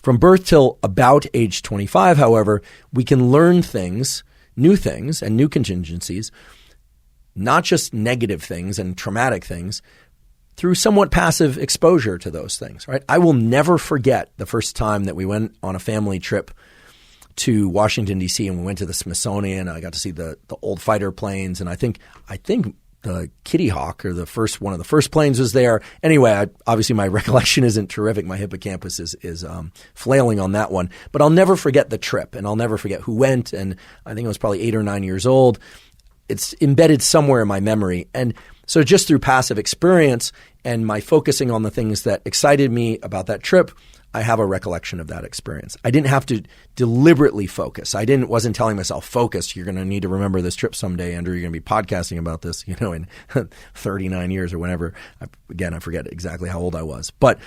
[SPEAKER 1] From birth till about age 25, however, we can learn things, and new contingencies, not just negative things and traumatic things, through somewhat passive exposure to those things, right? I will never forget the first time that we went on a family trip to Washington, D.C., and we went to the Smithsonian. I got to see the old fighter planes, and I think the Kitty Hawk, or one of the first planes, was there. Anyway, obviously my recollection isn't terrific. My hippocampus is flailing on that one. But I'll never forget the trip, and I'll never forget who went. And I think I was probably 8 or 9 years old. It's embedded somewhere in my memory. And so just through passive experience and my focusing on the things that excited me about that trip, I have a recollection of that experience. I didn't have to deliberately focus. Wasn't telling myself, focus, you're going to need to remember this trip someday, Andrew. You're going to be podcasting about this, in 39 years or whenever. Again, I forget exactly how old I was. But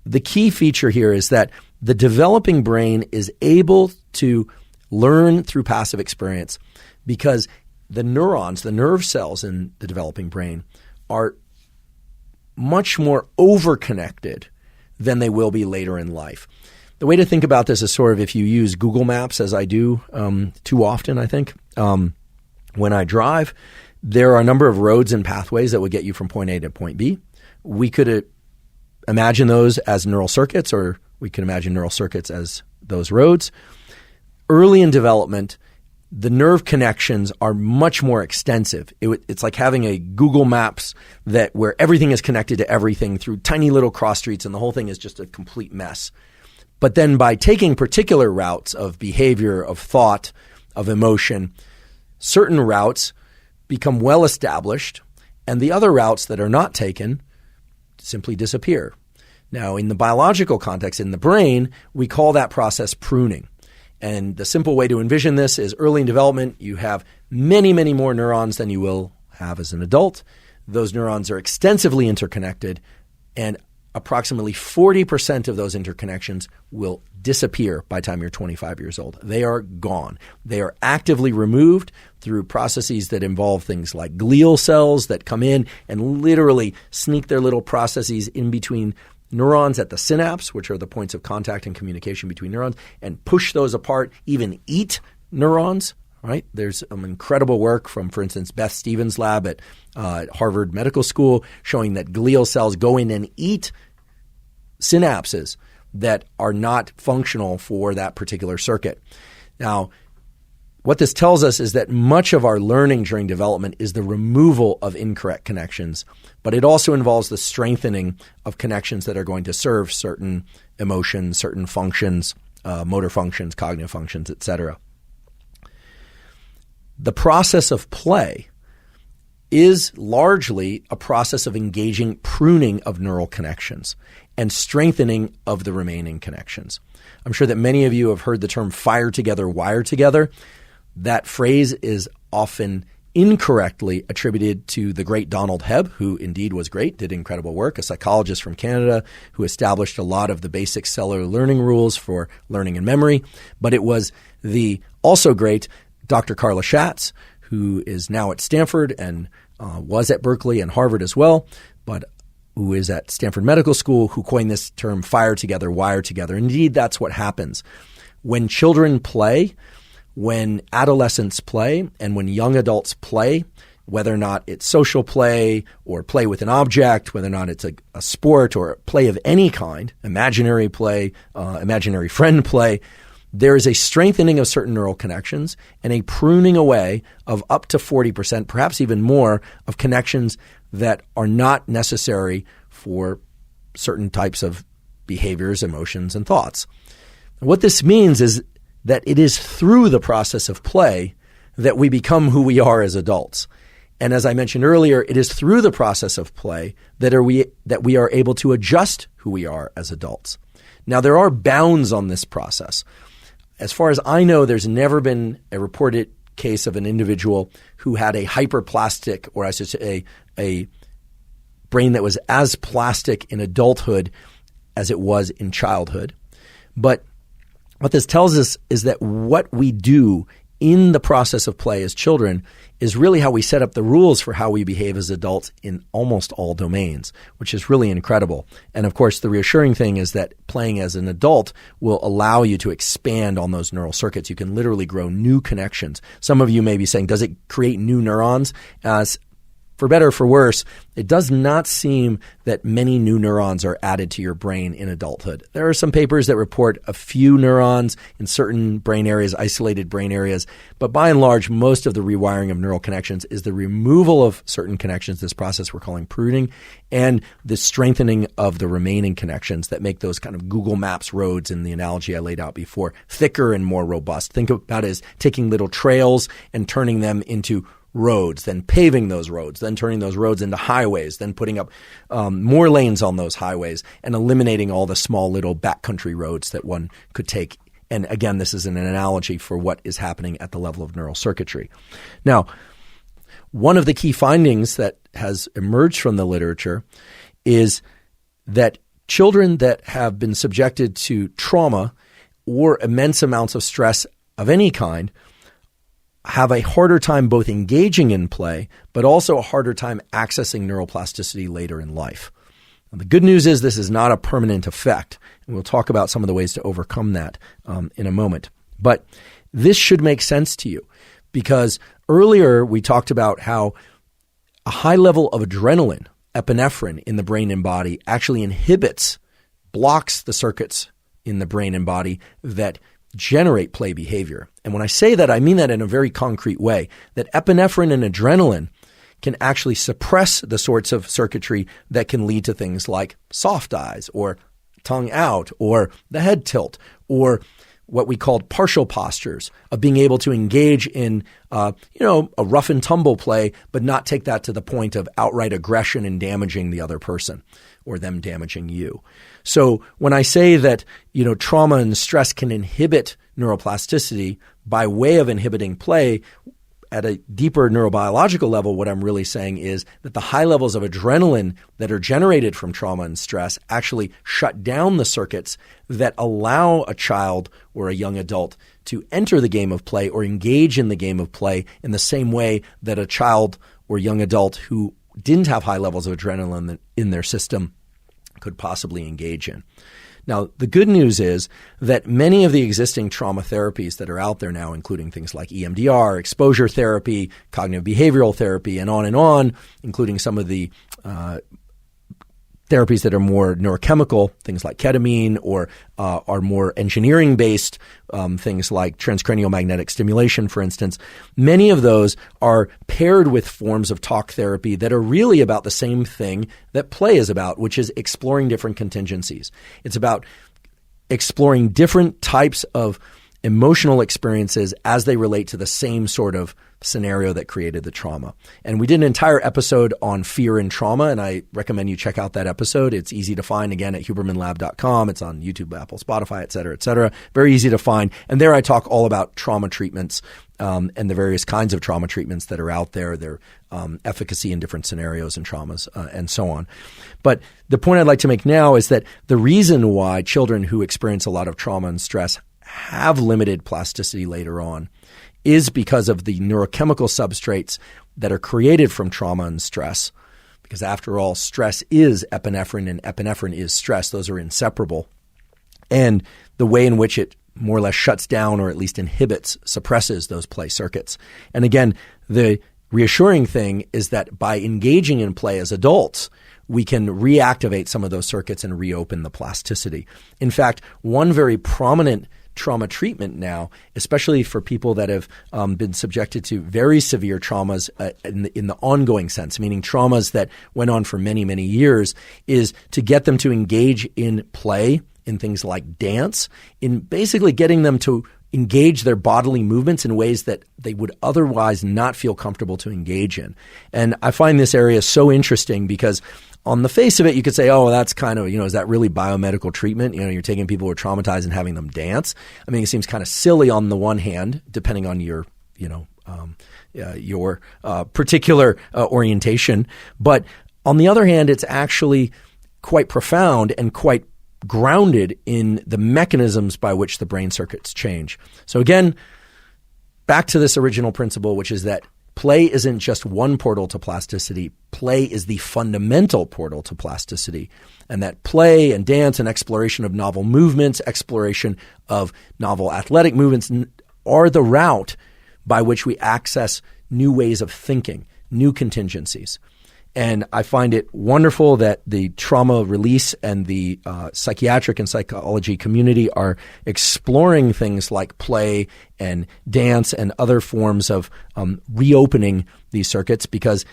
[SPEAKER 1] the key feature here is that the developing brain is able to learn through passive experience because the neurons, the nerve cells in the developing brain, are much more overconnected than they will be later in life. The way to think about this is sort of if you use Google Maps, as I do too often, I think. When I drive, there are a number of roads and pathways that would get you from point A to point B. We could imagine those as neural circuits, or we can imagine neural circuits as those roads. Early in development, the nerve connections are much more extensive. It's like having a Google Maps where everything is connected to everything through tiny little cross streets, and the whole thing is just a complete mess. But then by taking particular routes of behavior, of thought, of emotion, certain routes become well established, and the other routes that are not taken simply disappear. Now, in the biological context, in the brain, we call that process pruning. And the simple way to envision this is early in development, you have many, many more neurons than you will have as an adult. Those neurons are extensively interconnected, and approximately 40% of those interconnections will disappear by the time you're 25 years old. They are gone. They are actively removed through processes that involve things like glial cells that come in and literally sneak their little processes in between neurons at the synapse, which are the points of contact and communication between neurons, and push those apart, even eat neurons, right? There's incredible work from, for instance, Beth Stevens' lab at Harvard Medical School showing that glial cells go in and eat synapses that are not functional for that particular circuit. Now, what this tells us is that much of our learning during development is the removal of incorrect connections, but it also involves the strengthening of connections that are going to serve certain emotions, certain functions, motor functions, cognitive functions, etc. The process of play is largely a process of engaging pruning of neural connections and strengthening of the remaining connections. I'm sure that many of you have heard the term fire together, wire together. That phrase is often incorrectly attributed to the great Donald Hebb, who indeed was great, did incredible work, a psychologist from Canada who established a lot of the basic cellular learning rules for learning and memory. But it was the also great Dr. Carla Schatz, who is now at Stanford and was at Berkeley and Harvard as well, but who is at Stanford Medical School, who coined this term fire together, wire together. Indeed, that's what happens. When children play, when adolescents play, and when young adults play, whether or not it's social play or play with an object, whether or not it's a sport or play of any kind, imaginary play, imaginary friend play, there is a strengthening of certain neural connections and a pruning away of up to 40%, perhaps even more, of connections that are not necessary for certain types of behaviors, emotions, and thoughts. What this means is that it is through the process of play that we become who we are as adults. And as I mentioned earlier, it is through the process of play that we are able to adjust who we are as adults. Now, there are bounds on this process. As far as I know, there's never been a reported case of an individual who had a hyperplastic, or I should say a brain that was as plastic in adulthood as it was in childhood. But what this tells us is that what we do in the process of play as children is really how we set up the rules for how we behave as adults in almost all domains, which is really incredible. And of course, the reassuring thing is that playing as an adult will allow you to expand on those neural circuits. You can literally grow new connections. Some of you may be saying, does it create new neurons? For better or for worse, it does not seem that many new neurons are added to your brain in adulthood. There are some papers that report a few neurons in certain brain areas, isolated brain areas, but by and large, most of the rewiring of neural connections is the removal of certain connections, this process we're calling pruning, and the strengthening of the remaining connections that make those kind of Google Maps roads, in the analogy I laid out before, thicker and more robust. Think about it as taking little trails and turning them into roads, then paving those roads, then turning those roads into highways, then putting up more lanes on those highways and eliminating all the small little backcountry roads that one could take. And again, this is an analogy for what is happening at the level of neural circuitry. Now, one of the key findings that has emerged from the literature is that children that have been subjected to trauma or immense amounts of stress of any kind have a harder time both engaging in play, but also a harder time accessing neuroplasticity later in life. Now, the good news is this is not a permanent effect, and we'll talk about some of the ways to overcome that in a moment. But this should make sense to you, because earlier we talked about how a high level of adrenaline, epinephrine, in the brain and body actually blocks the circuits in the brain and body that generate play behavior. And when I say that, I mean that in a very concrete way, that epinephrine and adrenaline can actually suppress the sorts of circuitry that can lead to things like soft eyes or tongue out or the head tilt or what we called partial postures of being able to engage in, a rough and tumble play, but not take that to the point of outright aggression and damaging the other person or them damaging you. So when I say that, trauma and stress can inhibit neuroplasticity by way of inhibiting play, at a deeper neurobiological level, what I'm really saying is that the high levels of adrenaline that are generated from trauma and stress actually shut down the circuits that allow a child or a young adult to enter the game of play or engage in the game of play in the same way that a child or young adult who didn't have high levels of adrenaline in their system could possibly engage in. Now, the good news is that many of the existing trauma therapies that are out there now, including things like EMDR, exposure therapy, cognitive behavioral therapy, and on, including some of the therapies that are more neurochemical, things like ketamine, or are more engineering-based, things like transcranial magnetic stimulation, for instance. Many of those are paired with forms of talk therapy that are really about the same thing that play is about, which is exploring different contingencies. It's about exploring different types of emotional experiences as they relate to the same sort of scenario that created the trauma. And we did an entire episode on fear and trauma, and I recommend you check out that episode. It's easy to find, again, at hubermanlab.com. It's on YouTube, Apple, Spotify, et cetera, et cetera. Very easy to find. And there I talk all about trauma treatments and the various kinds of trauma treatments that are out there, their efficacy in different scenarios and traumas, and so on. But the point I'd like to make now is that the reason why children who experience a lot of trauma and stress have limited plasticity later on is because of the neurochemical substrates that are created from trauma and stress. Because after all, stress is epinephrine and epinephrine is stress. Those are inseparable. And the way in which it more or less shuts down or at least inhibits, suppresses those play circuits. And again, the reassuring thing is that by engaging in play as adults, we can reactivate some of those circuits and reopen the plasticity. In fact, one very prominent trauma treatment now, especially for people that have been subjected to very severe traumas in the ongoing sense, meaning traumas that went on for many, many years, is to get them to engage in play, in things like dance, in basically getting them to engage their bodily movements in ways that they would otherwise not feel comfortable to engage in. And I find this area so interesting because on the face of it, you could say, oh, that's kind of, is that really biomedical treatment? You're taking people who are traumatized and having them dance. I mean, it seems kind of silly on the one hand, depending on your particular orientation. But on the other hand, it's actually quite profound and quite grounded in the mechanisms by which the brain circuits change. So again, back to this original principle, which is that play isn't just one portal to plasticity. Play is the fundamental portal to plasticity. And that play and dance and exploration of novel movements, exploration of novel athletic movements are the route by which we access new ways of thinking, new contingencies. And I find it wonderful that the trauma release and the psychiatric and psychology community are exploring things like play and dance and other forms of reopening these circuits, because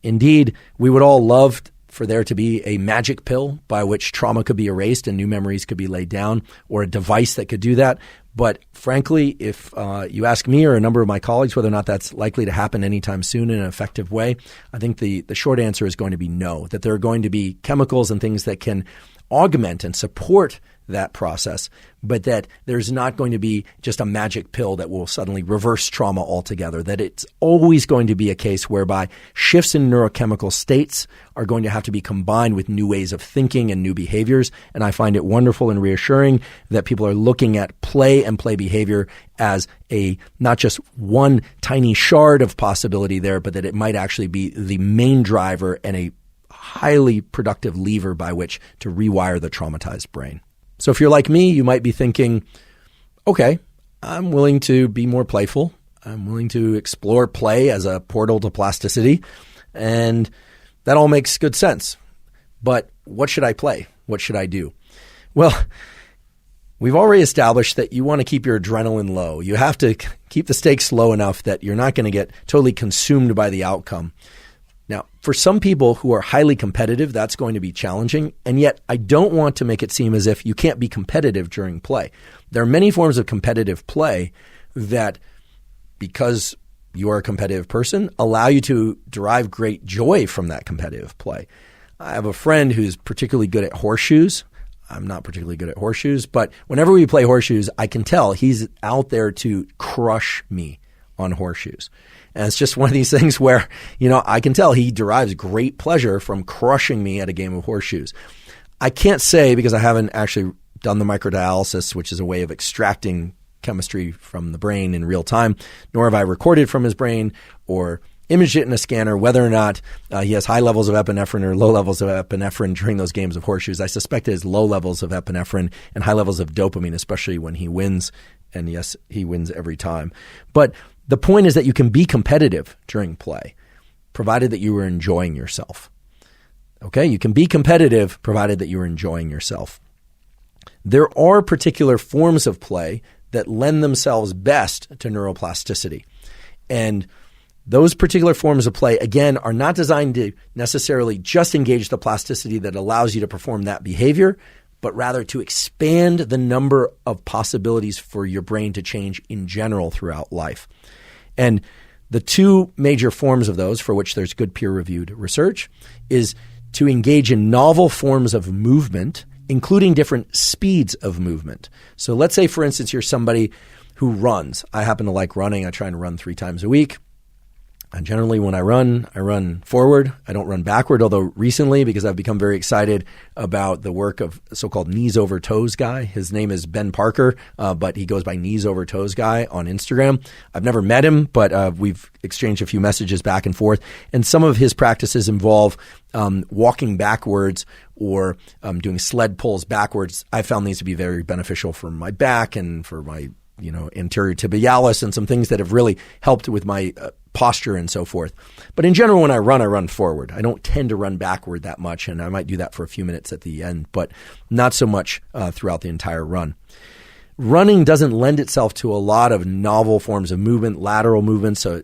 [SPEAKER 1] indeed we would all love for there to be a magic pill by which trauma could be erased and new memories could be laid down, or a device that could do that. But frankly, if you ask me or a number of my colleagues whether or not that's likely to happen anytime soon in an effective way, I think the short answer is going to be no, that there are going to be chemicals and things that can augment and support that process, but that there's not going to be just a magic pill that will suddenly reverse trauma altogether, that it's always going to be a case whereby shifts in neurochemical states are going to have to be combined with new ways of thinking and new behaviors. And I find it wonderful and reassuring that people are looking at play and play behavior as a not just one tiny shard of possibility there, but that it might actually be the main driver and a highly productive lever by which to rewire the traumatized brain. So if you're like me, you might be thinking, okay, I'm willing to be more playful. I'm willing to explore play as a portal to plasticity. And that all makes good sense. But what should I play? What should I do? Well, We've already established that you want to keep your adrenaline low. You have to keep the stakes low enough that you're not going to get totally consumed by the outcome. Now, for some people who are highly competitive, that's going to be challenging. And yet, I don't want to make it seem as if you can't be competitive during play. There are many forms of competitive play that, because you are a competitive person, allow you to derive great joy from that competitive play. I have a friend who's particularly good at horseshoes. I'm not particularly good at horseshoes, but whenever we play horseshoes, I can tell he's out there to crush me on horseshoes. And it's just one of these things where, I can tell he derives great pleasure from crushing me at a game of horseshoes. I can't say, because I haven't actually done the microdialysis, which is a way of extracting chemistry from the brain in real time, nor have I recorded from his brain or imaged it in a scanner, whether or not he has high levels of epinephrine or low levels of epinephrine during those games of horseshoes. I suspect it is low levels of epinephrine and high levels of dopamine, especially when he wins. And yes, he wins every time. But the point is that you can be competitive during play, provided that you are enjoying yourself. Okay? You can be competitive provided that you are enjoying yourself. There are particular forms of play that lend themselves best to neuroplasticity. And those particular forms of play, again, are not designed to necessarily just engage the plasticity that allows you to perform that behavior, but rather to expand the number of possibilities for your brain to change in general throughout life. And the two major forms of those, for which there's good peer-reviewed research, is to engage in novel forms of movement, including different speeds of movement. So let's say, for instance, you're somebody who runs. I happen to like running. I try and run 3 times a week. And generally when I run forward. I don't run backward, although recently, because I've become very excited about the work of so-called knees over toes guy. His name is Ben Parker, but he goes by knees over toes guy on Instagram. I've never met him, but we've exchanged a few messages back and forth. And some of his practices involve walking backwards or doing sled pulls backwards. I found these to be very beneficial for my back and for my anterior tibialis and some things that have really helped with my posture and so forth. But in general, when I run forward. I don't tend to run backward that much, and I might do that for a few minutes at the end, but not so much throughout the entire run. Running doesn't lend itself to a lot of novel forms of movement, lateral movement, so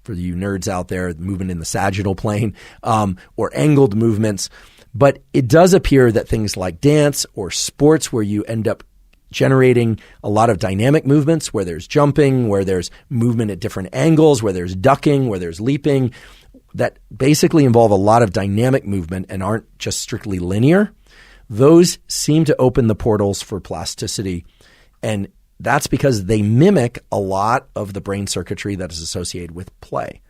[SPEAKER 1] for you nerds out there, movement in the sagittal plane, or angled movements. But it does appear that things like dance or sports, where you end up generating a lot of dynamic movements, where there's jumping, where there's movement at different angles, where there's ducking, where there's leaping, that basically involve a lot of dynamic movement and aren't just strictly linear. Those seem to open the portals for plasticity, and that's because they mimic a lot of the brain circuitry that is associated with play.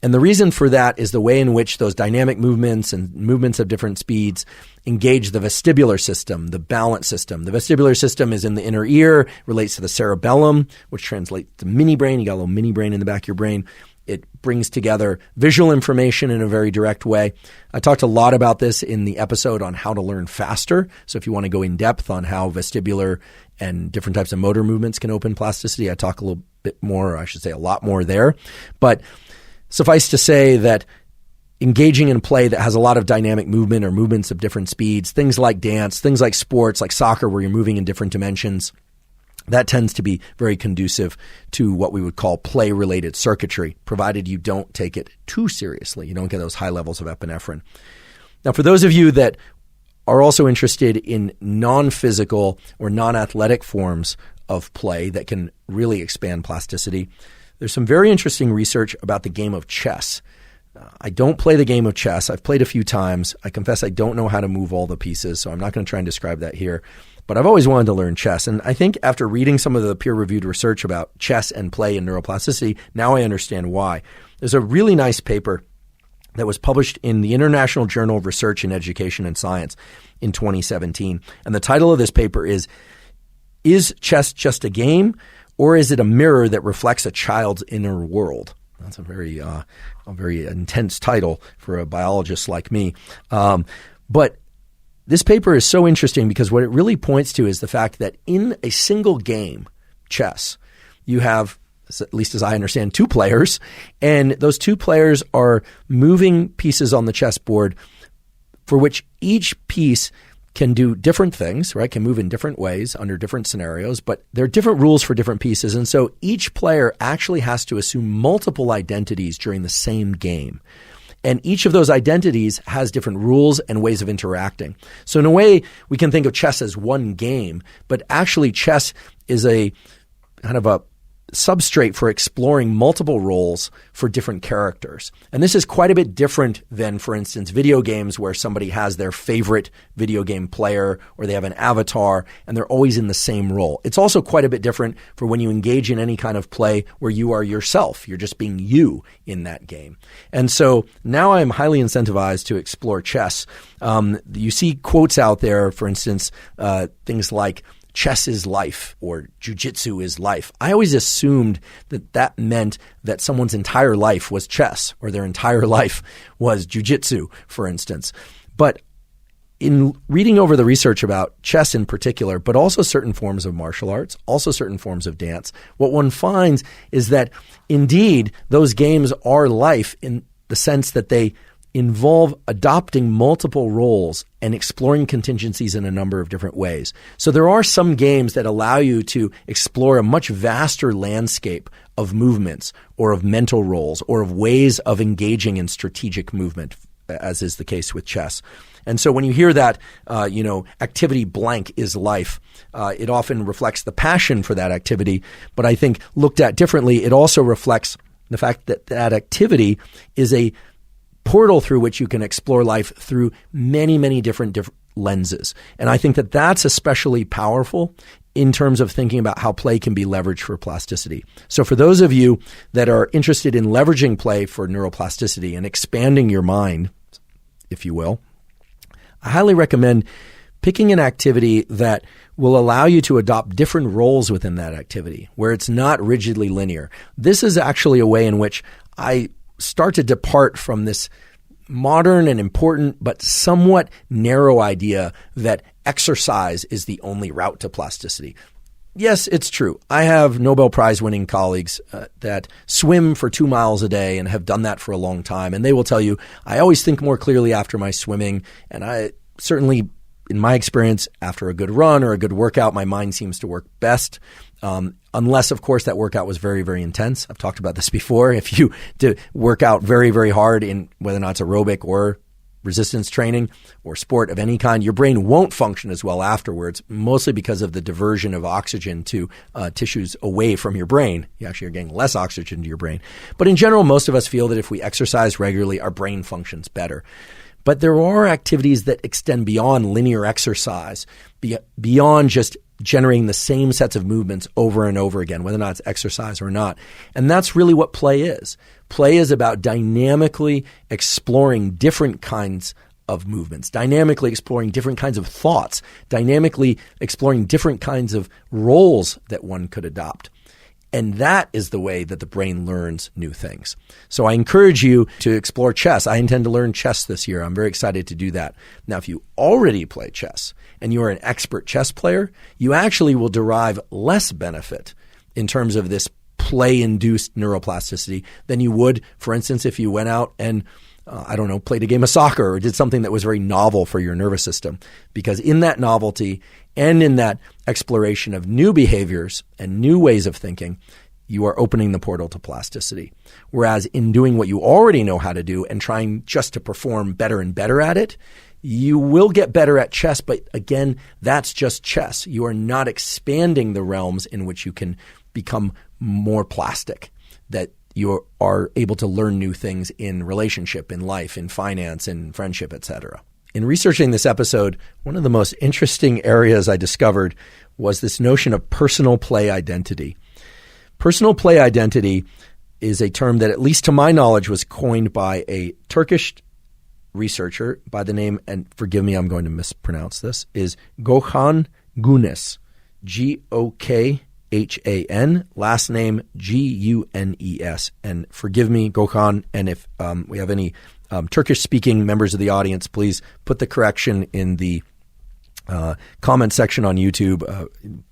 [SPEAKER 1] And the reason for that is the way in which those dynamic movements and movements of different speeds engage the vestibular system, the balance system. The vestibular system is in the inner ear, relates to the cerebellum, which translates to mini brain. You got a little mini brain in the back of your brain. It brings together visual information in a very direct way. I talked a lot about this in the episode on how to learn faster. So if you want to go in depth on how vestibular and different types of motor movements can open plasticity, I talk a little bit more, or I should say a lot more there. But suffice to say that engaging in play that has a lot of dynamic movement or movements of different speeds, things like dance, things like sports, like soccer, where you're moving in different dimensions, that tends to be very conducive to what we would call play-related circuitry, provided you don't take it too seriously. You don't get those high levels of epinephrine. Now, for those of you that are also interested in non-physical or non-athletic forms of play that can really expand plasticity, there's some very interesting research about the game of chess. I don't play the game of chess. I've played a few times. I confess I don't know how to move all the pieces, so I'm not going to try and describe that here. But I've always wanted to learn chess. And I think after reading some of the peer-reviewed research about chess and play and neuroplasticity, now I understand why. There's a really nice paper that was published in the International Journal of Research in Education and Science in 2017. And the title of this paper is Chess Just a Game, or is it a mirror that reflects a child's inner world? That's a very intense title for a biologist like me. But this paper is so interesting because what it really points to is the fact that in a single game, chess, you have, at least as I understand, 2 players, and those 2 players are moving pieces on the chessboard for which each piece can do different things, right? Can move in different ways under different scenarios, but there are different rules for different pieces. And so each player actually has to assume multiple identities during the same game. And each of those identities has different rules and ways of interacting. So in a way, we can think of chess as one game, but actually chess is a kind of a substrate for exploring multiple roles for different characters. And this is quite a bit different than, for instance, video games where somebody has their favorite video game player or they have an avatar and they're always in the same role. It's also quite a bit different for when you engage in any kind of play where you are yourself. You're just being you in that game. And so now I'm highly incentivized to explore chess. You see quotes out there, for instance, things like, chess is life or jujitsu is life. I always assumed that meant that someone's entire life was chess or their entire life was jujitsu, for instance. But in reading over the research about chess in particular, but also certain forms of martial arts, also certain forms of dance, what one finds is that indeed those games are life in the sense that they involve adopting multiple roles and exploring contingencies in a number of different ways. So there are some games that allow you to explore a much vaster landscape of movements or of mental roles or of ways of engaging in strategic movement, as is the case with chess. And so when you hear that, activity blank is life, it often reflects the passion for that activity. But I think looked at differently, it also reflects the fact that that activity is a portal through which you can explore life through many, many different lenses. And I think that that's especially powerful in terms of thinking about how play can be leveraged for plasticity. So for those of you that are interested in leveraging play for neuroplasticity and expanding your mind, if you will, I highly recommend picking an activity that will allow you to adopt different roles within that activity, where it's not rigidly linear. This is actually a way in which I start to depart from this modern and important but somewhat narrow idea that exercise is the only route to plasticity. Yes, it's true. I have Nobel Prize winning colleagues that swim for 2 miles a day and have done that for a long time. And they will tell you, I always think more clearly after my swimming. And I certainly, in my experience, after a good run or a good workout, my mind seems to work best. Unless, of course, that workout was very, very intense. I've talked about this before. If you work out very, very hard in whether or not it's aerobic or resistance training or sport of any kind, your brain won't function as well afterwards, mostly because of the diversion of oxygen to tissues away from your brain. You actually are getting less oxygen to your brain. But in general, most of us feel that if we exercise regularly, our brain functions better. But there are activities that extend beyond linear exercise, beyond just generating the same sets of movements over and over again, whether or not it's exercise or not. And that's really what play is. Play is about dynamically exploring different kinds of movements, dynamically exploring different kinds of thoughts, dynamically exploring different kinds of roles that one could adopt. And that is the way that the brain learns new things. So I encourage you to explore chess. I intend to learn chess this year. I'm very excited to do that. Now, if you already play chess and you are an expert chess player, you actually will derive less benefit in terms of this play-induced neuroplasticity than you would, for instance, if you went out and played a game of soccer or did something that was very novel for your nervous system. Because in that novelty and in that exploration of new behaviors and new ways of thinking, you are opening the portal to plasticity. Whereas in doing what you already know how to do and trying just to perform better and better at it, you will get better at chess, but again, that's just chess. You are not expanding the realms in which you can become more plastic, that you are able to learn new things in relationship, in life, in finance, in friendship, etc. In researching this episode, one of the most interesting areas I discovered was this notion of personal play identity. Personal play identity is a term that, at least to my knowledge, was coined by a Turkish researcher by the name, and forgive me, I'm going to mispronounce this, is Gökhan Güneş, Gokhan, last name Gunes. And forgive me, Gökhan, and if we have any Turkish-speaking members of the audience, please put the correction in the comment section on YouTube.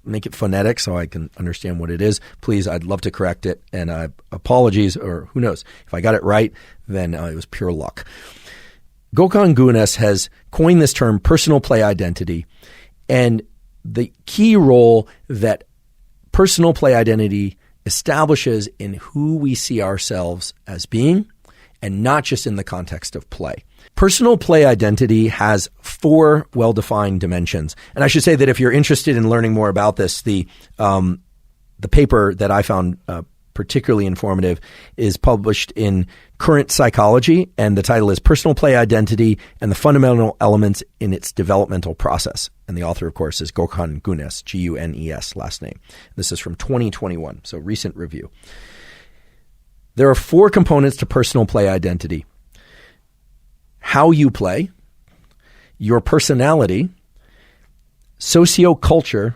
[SPEAKER 1] Make it phonetic so I can understand what it is. Please, I'd love to correct it. And apologies, or who knows, if I got it right, then it was pure luck. Gökhan Güneş has coined this term personal play identity, and the key role that personal play identity establishes in who we see ourselves as being, and not just in the context of play. Personal play identity has 4 well-defined dimensions. And I should say that if you're interested in learning more about this, the paper that I found particularly informative is published in Current Psychology, and the title is Personal Play Identity and the Fundamental Elements in Its Developmental Process. And the author, of course, is Gökhan Güneş, G-U-N-E-S, last name. This is from 2021, so recent review. There are 4 components to personal play identity: how you play, your personality, socioculture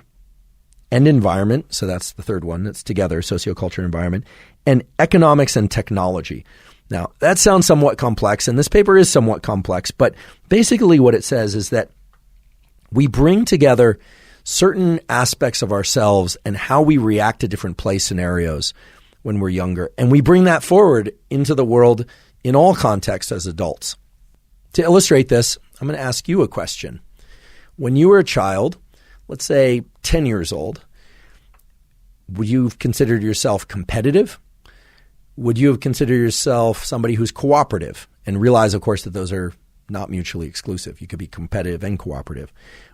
[SPEAKER 1] and environment, so that's the third one, that's together, socioculture and environment, and economics and technology. Now, that sounds somewhat complex, and this paper is somewhat complex, but basically what it says is that we bring together certain aspects of ourselves and how we react to different play scenarios when we're younger, and we bring that forward into the world in all contexts as adults. To illustrate this, I'm going to ask you a question. When you were a child, let's say 10 years old, would you have considered yourself competitive? Would you have considered yourself somebody who's cooperative? And realize, of course, that those are not mutually exclusive. You could be competitive and cooperative.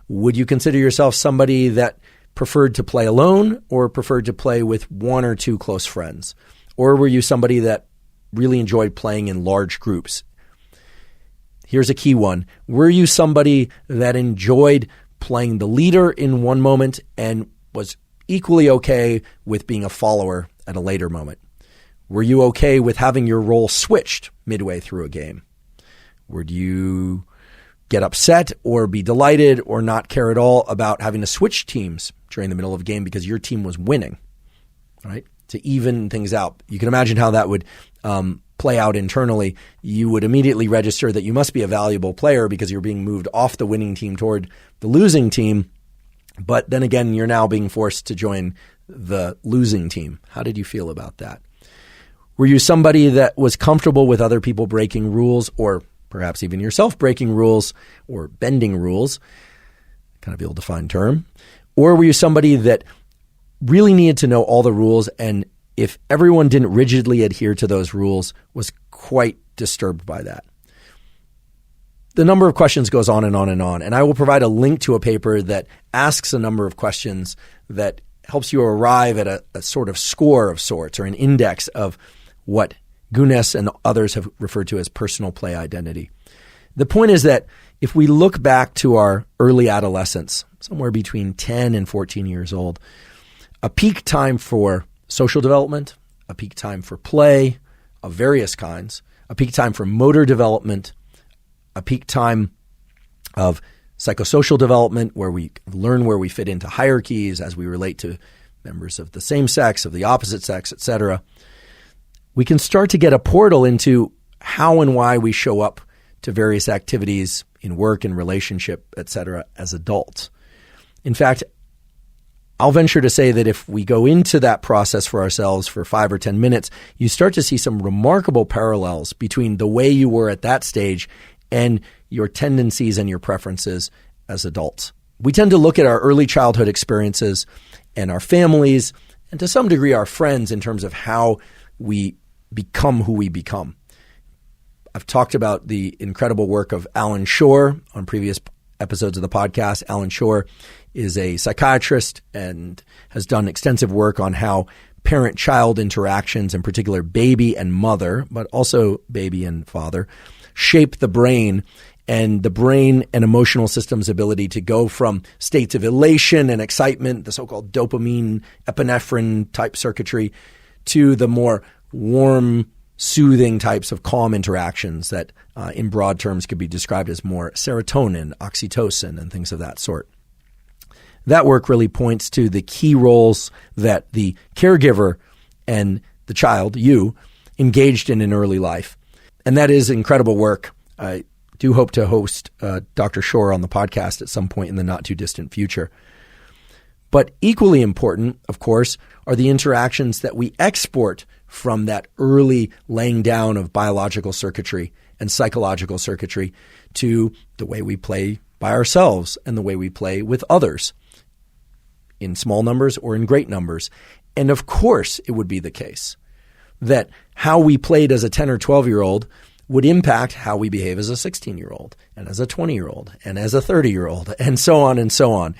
[SPEAKER 1] Would you consider yourself somebody that preferred to play alone or preferred to play with 1 or 2 close friends? Or were you somebody that really enjoyed playing in large groups? Here's a key one. Were you somebody that enjoyed playing the leader in one moment and was equally okay with being a follower at a later moment? Were you okay with having your role switched midway through a game? Would you get upset or be delighted or not care at all about having to switch teams during the middle of a game because your team was winning, right? To even things out. You can imagine how that would play out internally. You would immediately register that you must be a valuable player because you're being moved off the winning team toward the losing team. But then again, you're now being forced to join the losing team. How did you feel about that? Were you somebody that was comfortable with other people breaking rules, or perhaps even yourself breaking rules or bending rules? Kind of ill-defined term. Or were you somebody that really needed to know all the rules, and if everyone didn't rigidly adhere to those rules, was quite disturbed by that? The number of questions goes on and on and on, and I will provide a link to a paper that asks a number of questions that helps you arrive at a sort of score of sorts, or an index of what Güneş and others have referred to as personal play identity. The point is that if we look back to our early adolescence, somewhere between 10 and 14 years old, a peak time for social development, a peak time for play of various kinds, a peak time for motor development, a peak time of psychosocial development where we learn where we fit into hierarchies as we relate to members of the same sex, of the opposite sex, etc. We can start to get a portal into how and why we show up to various activities in work and relationship, etc., as adults. In fact, I'll venture to say that if we go into that process for ourselves for 5 or 10 minutes, you start to see some remarkable parallels between the way you were at that stage and your tendencies and your preferences as adults. We tend to look at our early childhood experiences and our families, and to some degree our friends, in terms of how we become who we become. I've talked about the incredible work of Alan Shore on previous episodes of the podcast. Alan Shore is a psychiatrist and has done extensive work on how parent-child interactions, in particular baby and mother, but also baby and father, shape the brain, and the brain and emotional system's ability to go from states of elation and excitement, the so-called dopamine, epinephrine type circuitry, to the more warm, soothing types of calm interactions that in broad terms could be described as more serotonin, oxytocin, and things of that sort. That work really points to the key roles that the caregiver and the child, you, engaged in early life. And that is incredible work. I do hope to host Dr. Shore on the podcast at some point in the not-too-distant future. But equally important, of course, are the interactions that we export from that early laying down of biological circuitry and psychological circuitry to the way we play by ourselves and the way we play with others in small numbers or in great numbers. And of course, it would be the case that how we played as a 10 or 12-year-old would impact how we behave as a 16-year-old and as a 20-year-old and as a 30-year-old and so on and so on.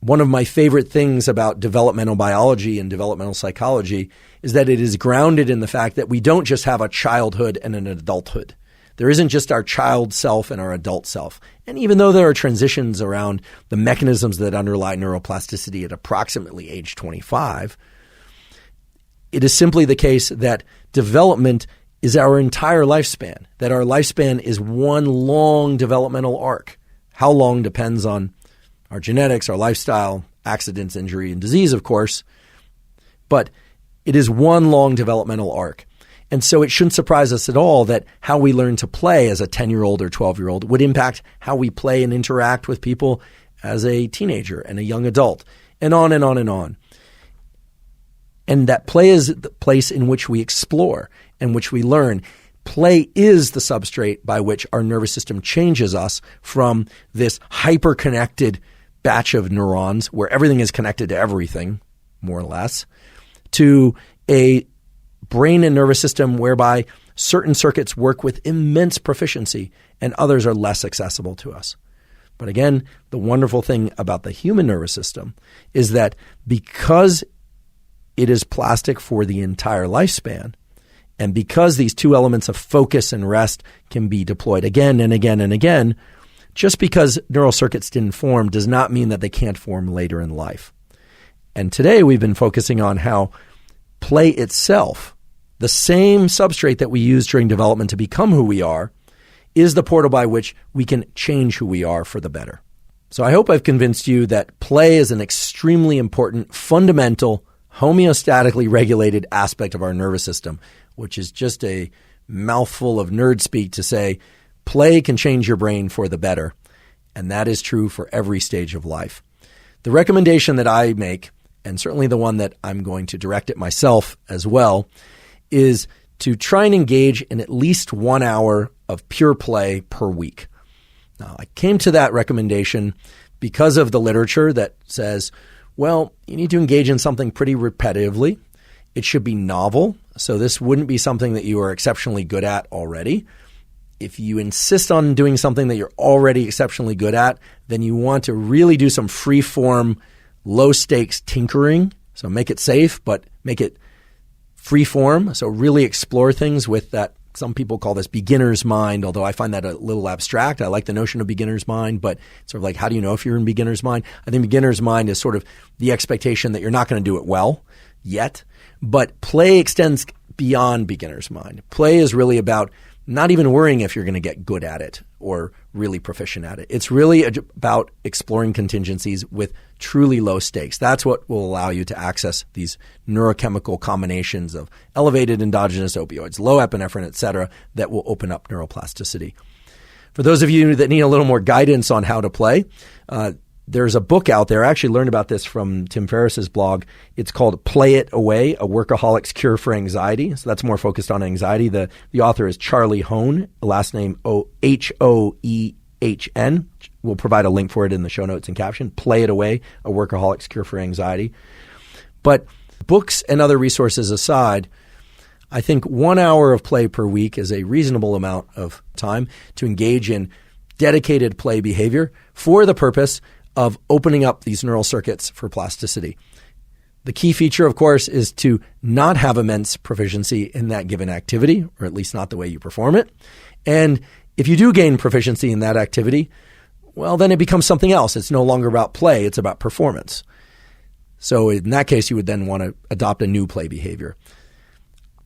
[SPEAKER 1] One of my favorite things about developmental biology and developmental psychology is that it is grounded in the fact that we don't just have a childhood and an adulthood. There isn't just our child self and our adult self. And even though there are transitions around the mechanisms that underlie neuroplasticity at approximately age 25, it is simply the case that development is our entire lifespan, that our lifespan is one long developmental arc. How long depends on our genetics, our lifestyle, accidents, injury, and disease, of course. But it is one long developmental arc. And so it shouldn't surprise us at all that how we learn to play as a 10-year-old or 12-year-old would impact how we play and interact with people as a teenager and a young adult, and on and on and on. And that play is the place in which we explore, in which we learn. Play is the substrate by which our nervous system changes us from this hyper-connected batch of neurons where everything is connected to everything, more or less, to a brain and nervous system whereby certain circuits work with immense proficiency and others are less accessible to us. But again, the wonderful thing about the human nervous system is that because it is plastic for the entire lifespan, and because these two elements of focus and rest can be deployed again and again and again, just because neural circuits didn't form does not mean that they can't form later in life. And today we've been focusing on how play itself, the same substrate that we use during development to become who we are, is the portal by which we can change who we are for the better. So I hope I've convinced you that play is an extremely important, fundamental, homeostatically regulated aspect of our nervous system, which is just a mouthful of nerd speak to say play can change your brain for the better. And that is true for every stage of life. The recommendation that I make, and certainly the one that I'm going to direct at myself as well, is to try and engage in at least 1 hour of pure play per week. Now, I came to that recommendation because of the literature that says, well, you need to engage in something pretty repetitively. It should be novel, so this wouldn't be something that you are exceptionally good at already. If you insist on doing something that you're already exceptionally good at, then you want to really do some free-form, low-stakes tinkering. So make it safe, but make it free-form. So really explore things with that. Some people call this beginner's mind, although I find that a little abstract. I like the notion of beginner's mind, but it's sort of like, how do you know if you're in beginner's mind? I think beginner's mind is sort of the expectation that you're not going to do it well yet. But play extends beyond beginner's mind. Play is really about not even worrying if you're going to get good at it or really proficient at it. It's really about exploring contingencies with truly low stakes. That's what will allow you to access these neurochemical combinations of elevated endogenous opioids, low epinephrine, et cetera, that will open up neuroplasticity. For those of you that need a little more guidance on how to play, there's a book out there. I actually learned about this from Tim Ferriss's blog. It's called Play It Away, A Workaholic's Cure for Anxiety. So that's more focused on anxiety. The author is Charlie Hone, last name Hoehn. We'll provide a link for it in the show notes and caption. Play It Away, A Workaholic's Cure for Anxiety. But books and other resources aside, I think 1 hour of play per week is a reasonable amount of time to engage in dedicated play behavior for the purpose of opening up these neural circuits for plasticity. The key feature, of course, is to not have immense proficiency in that given activity, or at least not the way you perform it. And if you do gain proficiency in that activity, well, then it becomes something else. It's no longer about play, it's about performance. So in that case, you would then want to adopt a new play behavior.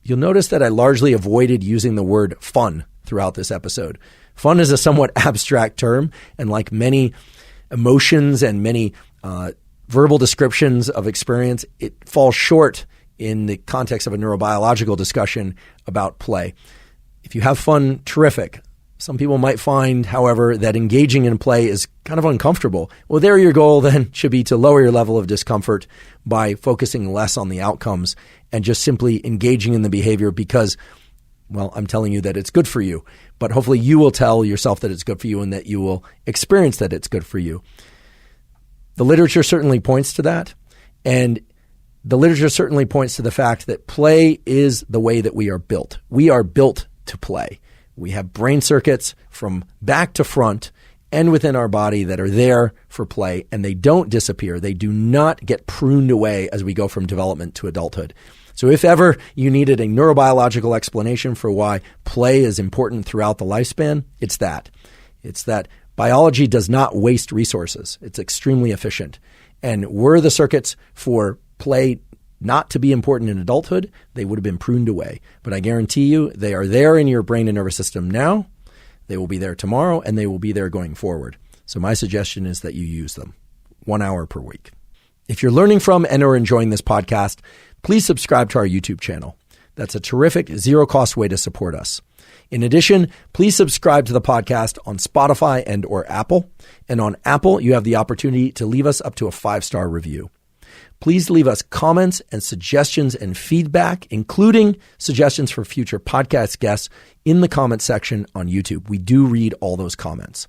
[SPEAKER 1] You'll notice that I largely avoided using the word fun throughout this episode. Fun is a somewhat abstract term, and like many emotions and many verbal descriptions of experience, it falls short in the context of a neurobiological discussion about play. If you have fun, terrific. Some people might find, however, that engaging in play is kind of uncomfortable. Well, there your goal then should be to lower your level of discomfort by focusing less on the outcomes and just simply engaging in the behavior because Well, I'm telling you that it's good for you, but hopefully you will tell yourself that it's good for you and that you will experience that it's good for you. The literature certainly points to that, and the literature certainly points to the fact that play is the way that we are built. We are built to play. We have brain circuits from back to front and within our body that are there for play, and they don't disappear. They do not get pruned away as we go from development to adulthood. So if ever you needed a neurobiological explanation for why play is important throughout the lifespan, it's that. It's that biology does not waste resources. It's extremely efficient. And were the circuits for play not to be important in adulthood, they would have been pruned away. But I guarantee you, they are there in your brain and nervous system now. They will be there tomorrow, and they will be there going forward. So my suggestion is that you use them 1 hour per week. If you're learning from and are enjoying this podcast, please subscribe to our YouTube channel. That's a terrific zero-cost way to support us. In addition, please subscribe to the podcast on Spotify and or Apple. And on Apple, you have the opportunity to leave us up to a 5-star review. Please leave us comments and suggestions and feedback, including suggestions for future podcast guests, in the comments section on YouTube. We do read all those comments.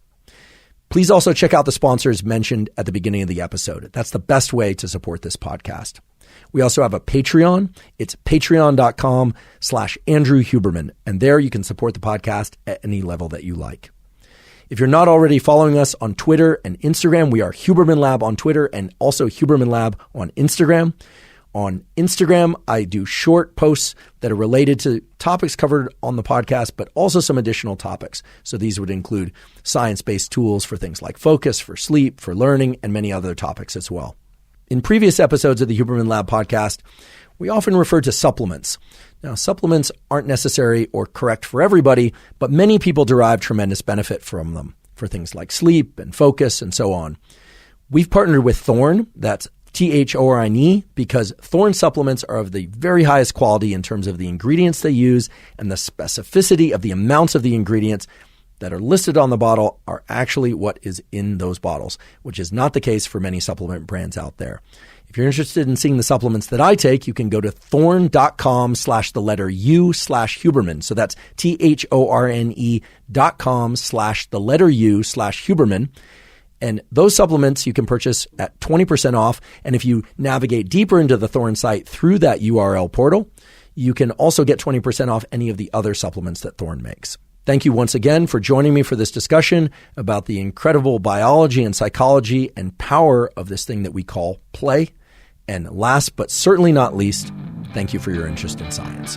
[SPEAKER 1] Please also check out the sponsors mentioned at the beginning of the episode. That's the best way to support this podcast. We also have a Patreon. It's patreon.com/Andrew Huberman. And there you can support the podcast at any level that you like. If you're not already following us on Twitter and Instagram, we are Huberman Lab on Twitter and also Huberman Lab on Instagram. On Instagram, I do short posts that are related to topics covered on the podcast, but also some additional topics. So these would include science-based tools for things like focus, for sleep, for learning, and many other topics as well. In previous episodes of the Huberman Lab podcast, we often refer to supplements. Now, supplements aren't necessary or correct for everybody, but many people derive tremendous benefit from them for things like sleep and focus and so on. We've partnered with Thorne, that's Thorne, because Thorne supplements are of the very highest quality in terms of the ingredients they use, and the specificity of the amounts of the ingredients that are listed on the bottle are actually what is in those bottles, which is not the case for many supplement brands out there. If you're interested in seeing the supplements that I take, you can go to thorne.com/U/Huberman. So that's THORNE.com/U/Huberman. And those supplements you can purchase at 20% off. And if you navigate deeper into the Thorne site through that URL portal, you can also get 20% off any of the other supplements that Thorne makes. Thank you once again for joining me for this discussion about the incredible biology and psychology and power of this thing that we call play. And last but certainly not least, thank you for your interest in science.